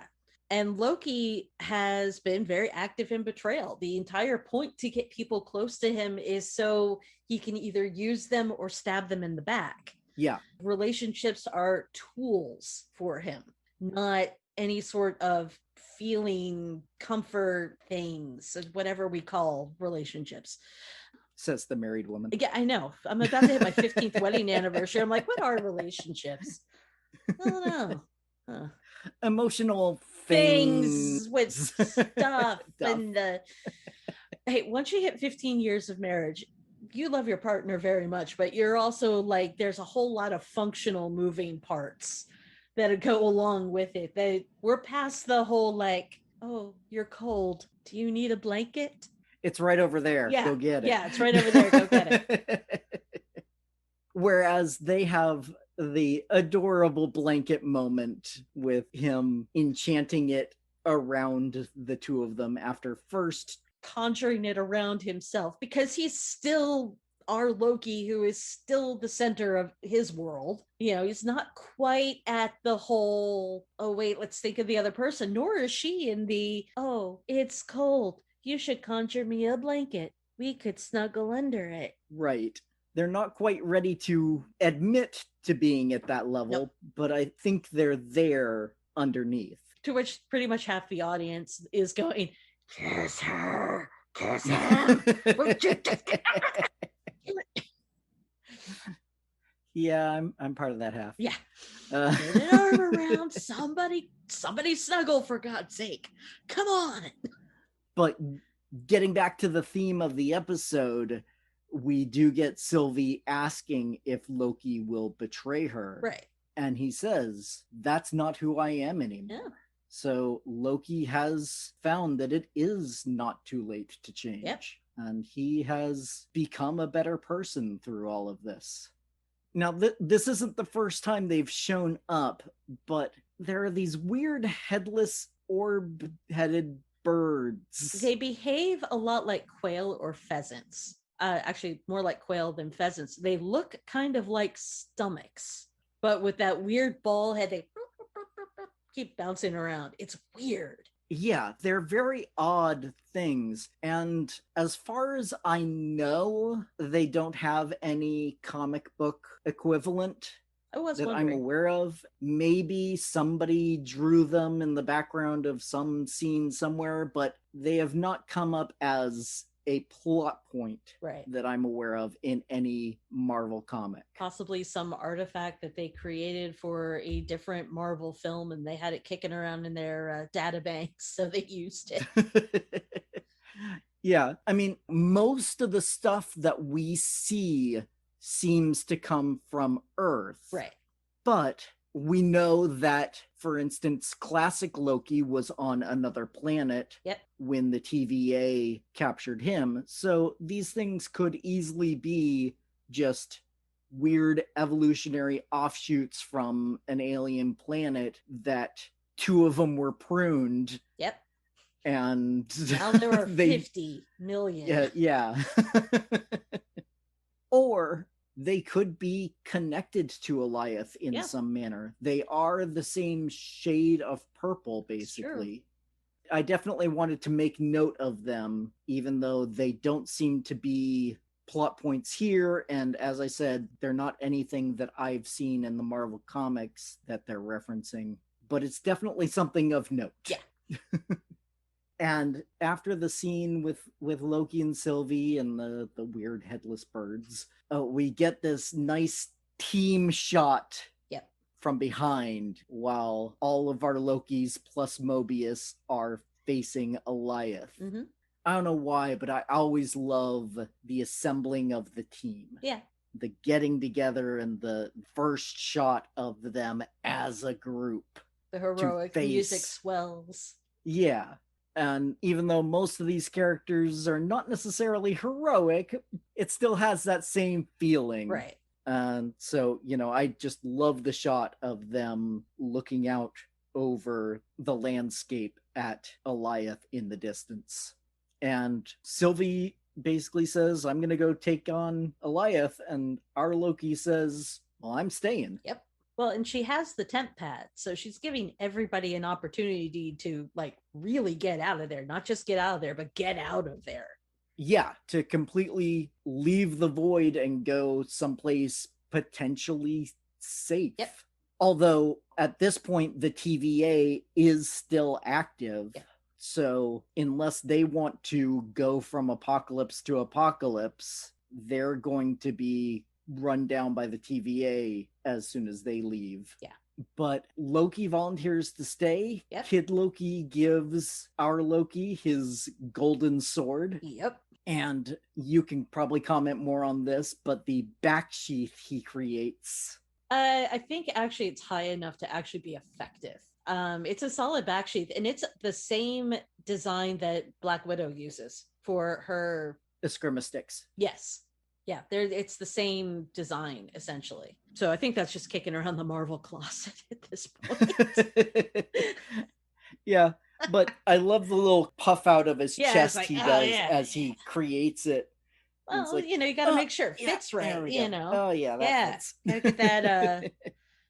And Loki has been very active in betrayal. The entire point to get people close to him is so he can either use them or stab them in the back. Yeah. Relationships are tools for him, not any sort of feeling comfort things, whatever we call relationships. Says the married woman. Yeah, I know. I'm about to hit my 15th wedding anniversary. I'm like, what are relationships? I don't know. Huh. Emotional things with stuff. And hey, once you hit 15 years of marriage, you love your partner very much, but you're also like, there's a whole lot of functional moving parts that go along with it. We're past the whole like, oh, you're cold, do you need a blanket? It's right over there. Yeah, go get it. Yeah, it's right over there. Go get it. Whereas they have the adorable blanket moment with him enchanting it around the two of them after first conjuring it around himself, because he's still our Loki, who is still the center of his world. You know, he's not quite at the whole, oh wait, let's think of the other person, nor is she in the, oh, it's cold, you should conjure me a blanket, we could snuggle under it. Right. They're not quite ready to admit to being at that level, nope. But I think they're there underneath. To which pretty much half the audience is going, kiss her, kiss him. Yeah, I'm part of that half. Yeah. Get an arm around somebody snuggle, for God's sake. Come on. But getting back to the theme of the episode, we do get Sylvie asking if Loki will betray her. Right. And he says, that's not who I am anymore. Yeah. So Loki has found that it is not too late to change. Yep. And he has become a better person through all of this. Now, this isn't the first time they've shown up, but there are these weird headless orb-headed birds. They behave a lot like quail or pheasants. Actually, more like quail than pheasants. They look kind of like stomachs, but with that weird ball head, they keep bouncing around. It's weird. Yeah, they're very odd things. And as far as I know, they don't have any comic book equivalent that I'm aware of. Maybe somebody drew them in the background of some scene somewhere, but they have not come up as a plot point that I'm aware of in any Marvel comic. Possibly some artifact that they created for a different Marvel film and they had it kicking around in their data banks, so they used it. Yeah, I mean, most of the stuff that we see seems to come from Earth. Right. But we know that, for instance, classic Loki was on another planet when the TVA captured him. So these things could easily be just weird evolutionary offshoots from an alien planet that two of them were pruned. Yep. And now there are 50 million. Yeah. Or they could be connected to Alioth in some manner. They are the same shade of purple, basically. I definitely wanted to make note of them, even though they don't seem to be plot points here. And as I said, they're not anything that I've seen in the Marvel comics that they're referencing. But it's definitely something of note. Yeah. And after the scene with Loki and Sylvie and the weird headless birds, we get this nice team shot from behind while all of our Lokis plus Mobius are facing Alioth. Mm-hmm. I don't know why, but I always love the assembling of the team. Yeah. The getting together and the first shot of them as a group. The heroic music swells. Yeah. And even though most of these characters are not necessarily heroic, it still has that same feeling. Right. And so, I just love the shot of them looking out over the landscape at Alioth in the distance. And Sylvie basically says, I'm going to go take on Alioth. And our Loki says, well, I'm staying. Yep. Well, and she has the temp pad, so she's giving everybody an opportunity to like really get out of there, not just get out of there, but get out of there. Yeah, to completely leave the void and go someplace potentially safe. Yep. Although at this point, the TVA is still active. Yep. So unless they want to go from apocalypse to apocalypse, they're going to be run down by the TVA as soon as they leave. Yeah. But Loki volunteers to stay. Yep. Kid Loki gives our Loki his golden sword. Yep. And you can probably comment more on this, but the back sheath he creates. I think actually it's high enough to actually be effective. It's a solid back sheath, and it's the same design that Black Widow uses for her Eskrima sticks. Yes. Yeah, it's the same design essentially. So I think that's just kicking around the Marvel closet at this point. Yeah, but I love the little puff out of his chest like, he does as he creats it. Well, like, you got to make sure it fits right, Oh yeah, that fits. Gotta get that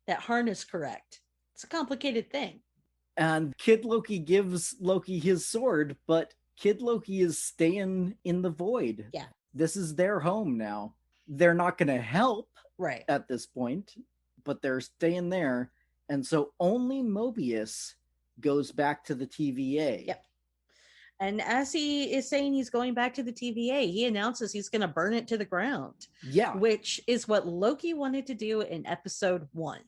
that harness correct. It's a complicated thing. And Kid Loki gives Loki his sword, but Kid Loki is staying in the void. Yeah. This is their home now. They're not going to help right at this point, but they're staying there. And so only Mobius goes back to the TVA. Yep. And as he is saying he's going back to the TVA, he announces he's going to burn it to the ground. Yeah. Which is what Loki wanted to do in episode 1.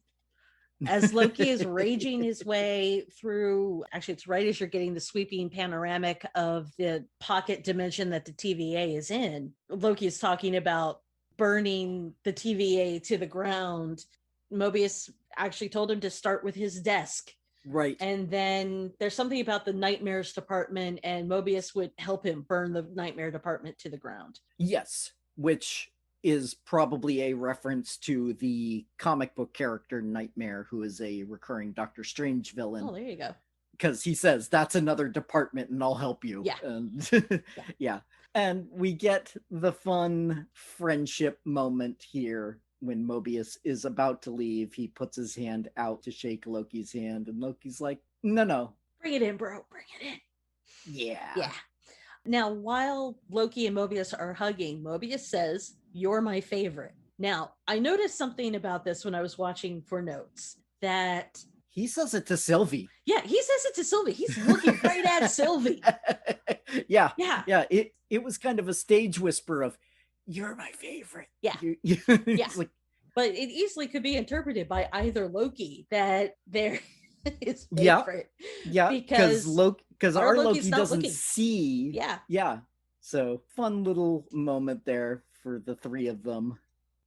As Loki is raging his way through, actually, it's right as you're getting the sweeping panoramic of the pocket dimension that the TVA is in. Loki is talking about burning the TVA to the ground. Mobius actually told him to start with his desk. Right. And then there's something about the Nightmares department, and Mobius would help him burn the Nightmare department to the ground. Yes, which is probably a reference to the comic book character Nightmare, who is a recurring Doctor Strange villain. Oh, there you go. Because he says, that's another department and I'll help you. Yeah. And yeah. And we get the fun friendship moment here. When Mobius is about to leave, he puts his hand out to shake Loki's hand, and Loki's like, no. Bring it in, bro. Bring it in. Yeah. Yeah. Now, while Loki and Mobius are hugging, Mobius says, "You're my favorite." Now, I noticed something about this when I was watching for notes, that he says it to Sylvie. Yeah, he says it to Sylvie. He's looking right at Sylvie. Yeah. Yeah. It was kind of a stage whisper of, "You're my favorite." Yeah. Yeah. Like, but it easily could be interpreted by either Loki that they're his Yeah. favorite. Yeah. Because our Loki's Loki not doesn't looking. see. Yeah. Yeah. So fun little moment there for the three of them.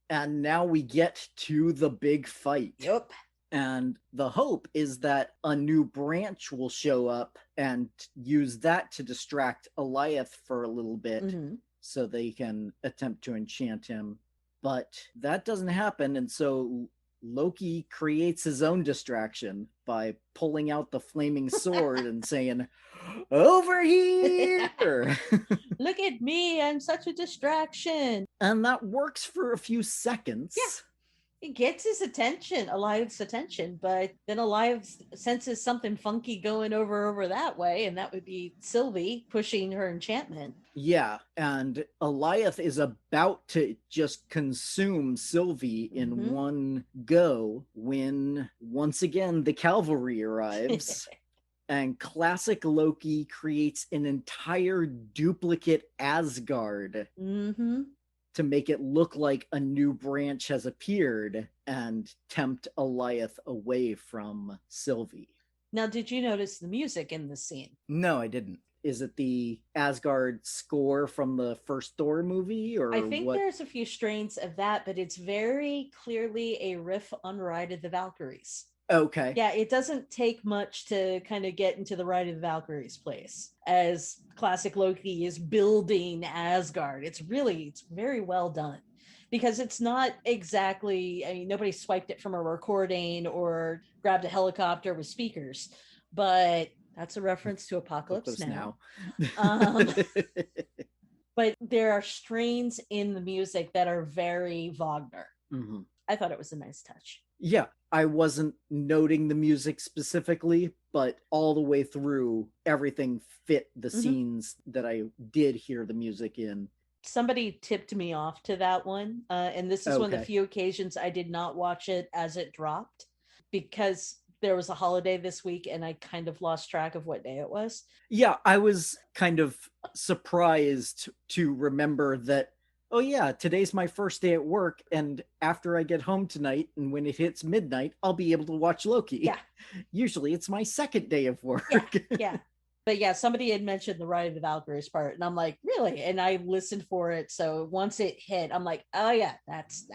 And now we get to the big fight. Yep. And the hope is that a new branch will show up and use that to distract Eliath for a little bit. Mm-hmm. So they can attempt to enchant him. But that doesn't happen. And so Loki creates his own distraction by pulling out the flaming sword and saying, "Over here!" Look at me. I'm such a distraction. And that works for a few seconds. Yeah. It gets his attention, Eliath's attention, but then Eliath senses something funky going over that way, and that would be Sylvie pushing her enchantment. Yeah, and Eliath is about to just consume Sylvie in one go when, once again, the cavalry arrives. And classic Loki creates an entire duplicate Asgard. Mm-hmm. To make it look like a new branch has appeared and tempt Eliath away from Sylvie. Now, did you notice the music in the scene? No, I didn't. Is it the Asgard score from the first Thor movie? Or I think what? There's a few strains of that, but it's very clearly a riff on Ride of the Valkyries. Okay. Yeah, it doesn't take much to kind of get into the Ride of the Valkyries place as classic Loki is building Asgard. It's very well done because it's not exactly, I mean, nobody swiped it from a recording or grabbed a helicopter with speakers, but that's a reference to Apocalypse Now. But there are strains in the music that are very Wagner. Mm-hmm. I thought it was a nice touch. Yeah, I wasn't noting the music specifically, but all the way through, everything fit the scenes that I did hear the music in. Somebody tipped me off to that one. And this is one of the Okay. few occasions I did not watch it as it dropped because there was a holiday this week and I kind of lost track of what day it was. Yeah, I was kind of surprised to remember that, oh yeah, today's my first day at work, and after I get home tonight and when it hits midnight, I'll be able to watch Loki. Yeah. Usually it's my second day of work. Yeah. But yeah, somebody had mentioned the Ride of the Valkyries part, and I'm like, really? And I listened for it. So once it hit, I'm like, oh yeah, that's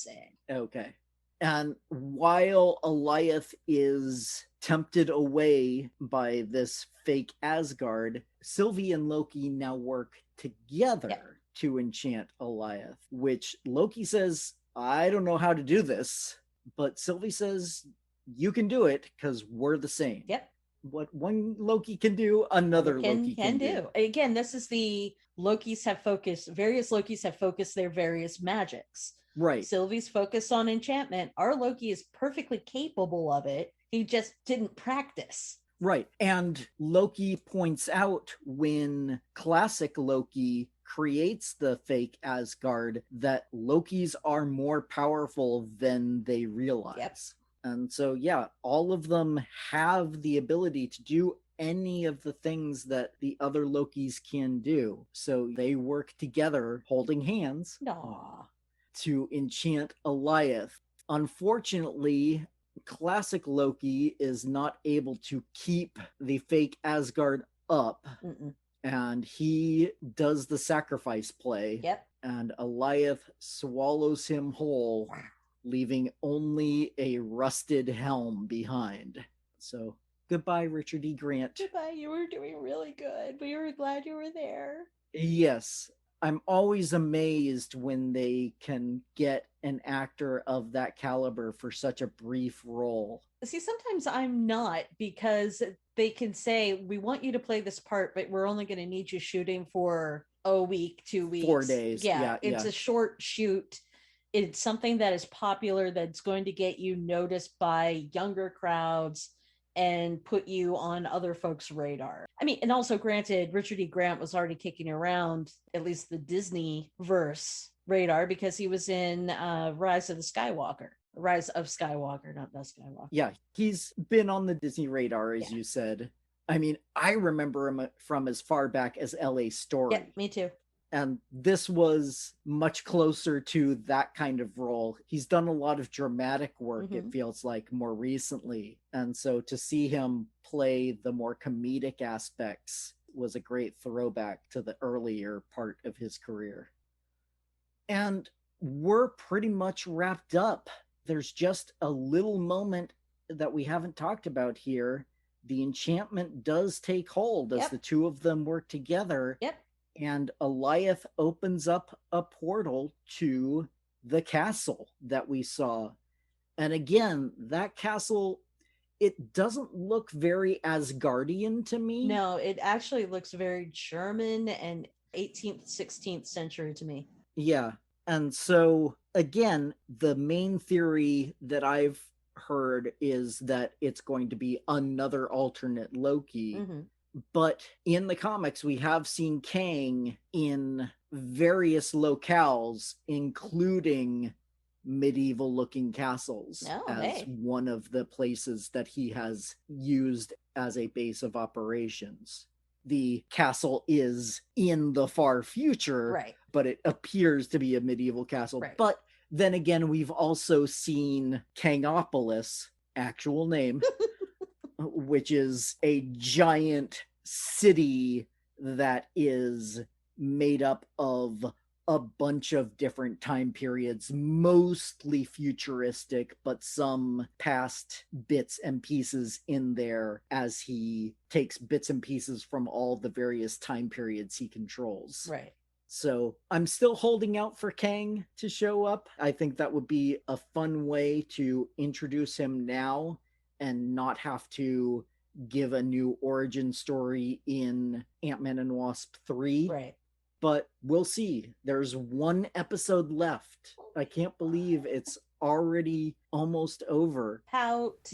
it. Okay. And while Alioth is tempted away by this fake Asgard, Sylvie and Loki now work together to enchant Alioth, which Loki says, I don't know how to do this, but Sylvie says, you can do it because we're the same. Yep. What one Loki can do, another Loki can do. Again, this is various Lokis have focused their various magics. Right. Sylvie's focused on enchantment. Our Loki is perfectly capable of it. He just didn't practice. Right. And Loki points out when classic Loki creates the fake Asgard that Lokis are more powerful than they realize. Yep. And so, yeah, all of them have the ability to do any of the things that the other Lokis can do. So they work together, holding hands, to enchant Alioth. Unfortunately, classic Loki is not able to keep the fake Asgard up. And he does the sacrifice play. Yep. And Alioth swallows him whole, leaving only a rusted helm behind. So, goodbye, Richard E. Grant. Goodbye, you were doing really good. We were glad you were there. Yes. I'm always amazed when they can get an actor of that caliber for such a brief role. See, sometimes I'm not, because they can say, we want you to play this part, but we're only going to need you shooting for a week, 2 weeks. 4 days. Yeah, it's a short shoot. It's something that is popular, that's going to get you noticed by younger crowds and put you on other folks' radar. I mean, and also granted, Richard E. Grant was already kicking around at least the Disney verse radar because he was in Rise of Skywalker, not the Skywalker. Yeah, he's been on the Disney radar, as you said. I mean, I remember him from as far back as LA Story. Yeah, me too. And this was much closer to that kind of role. He's done a lot of dramatic work, it feels like, more recently. And so to see him play the more comedic aspects was a great throwback to the earlier part of his career. And we're pretty much wrapped up. There's just a little moment that we haven't talked about here. The enchantment does take hold as the two of them work together. Yep. And Alioth opens up a portal to the castle that we saw. And again, that castle, it doesn't look very Asgardian to me. No, it actually looks very German and 18th, 16th century to me. Yeah. And so, again, the main theory that I've heard is that it's going to be another alternate Loki. But in the comics, we have seen Kang in various locales, including medieval-looking castles, one of the places that he has used as a base of operations. The castle is in the far future, but it appears to be a medieval castle. But then again, we've also seen Kangopolis, actual name, which is a giant city that is made up of a bunch of different time periods, mostly futuristic, but some past bits and pieces in there as he takes bits and pieces from all the various time periods he controls. So I'm still holding out for Kang to show up. I think that would be a fun way to introduce him now and not have to give a new origin story in Ant-Man and Wasp 3. But we'll see. There's one episode left. I can't believe it's already almost over. Pout.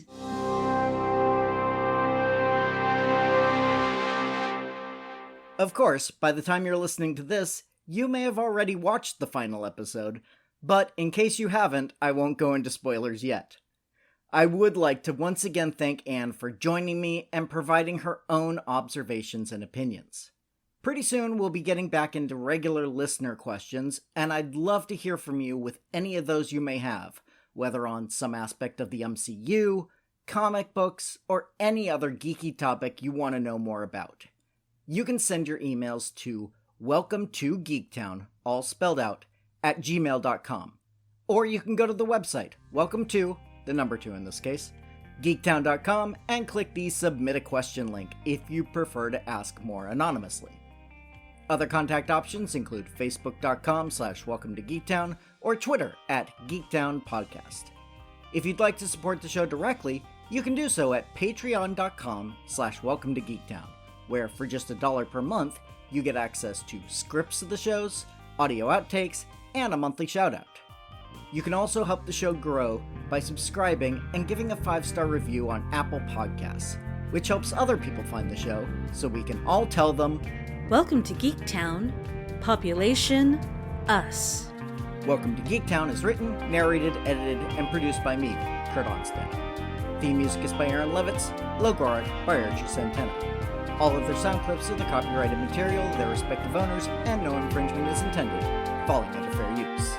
Of course, by the time you're listening to this, you may have already watched the final episode, but in case you haven't, I won't go into spoilers yet. I would like to once again thank Anne for joining me and providing her own observations and opinions. Pretty soon we'll be getting back into regular listener questions, and I'd love to hear from you with any of those you may have, whether on some aspect of the MCU, comic books, or any other geeky topic you want to know more about. You can send your emails to welcome2geektown, all spelled out, at gmail.com. Or you can go to the website, welcome2, the number 2 in this case, geektown.com, and click the Submit a Question link if you prefer to ask more anonymously. Other contact options include facebook.com/welcome-to-geektown or Twitter @geektownpodcast. If you'd like to support the show directly, you can do so at patreon.com/welcome-to-geektown, where for just $1 per month, you get access to scripts of the shows, audio outtakes, and a monthly shoutout. You can also help the show grow by subscribing and giving a 5-star review on Apple Podcasts, which helps other people find the show so we can all tell them, Welcome to Geektown, population us. Welcome to Geektown is written, narrated, edited, and produced by me, Kurt Onstad. Theme music is by Aaron Levitz, logo art by Archie Santana. All of their sound clips are the copyrighted material of their respective owners, and no infringement is intended, falling under fair use.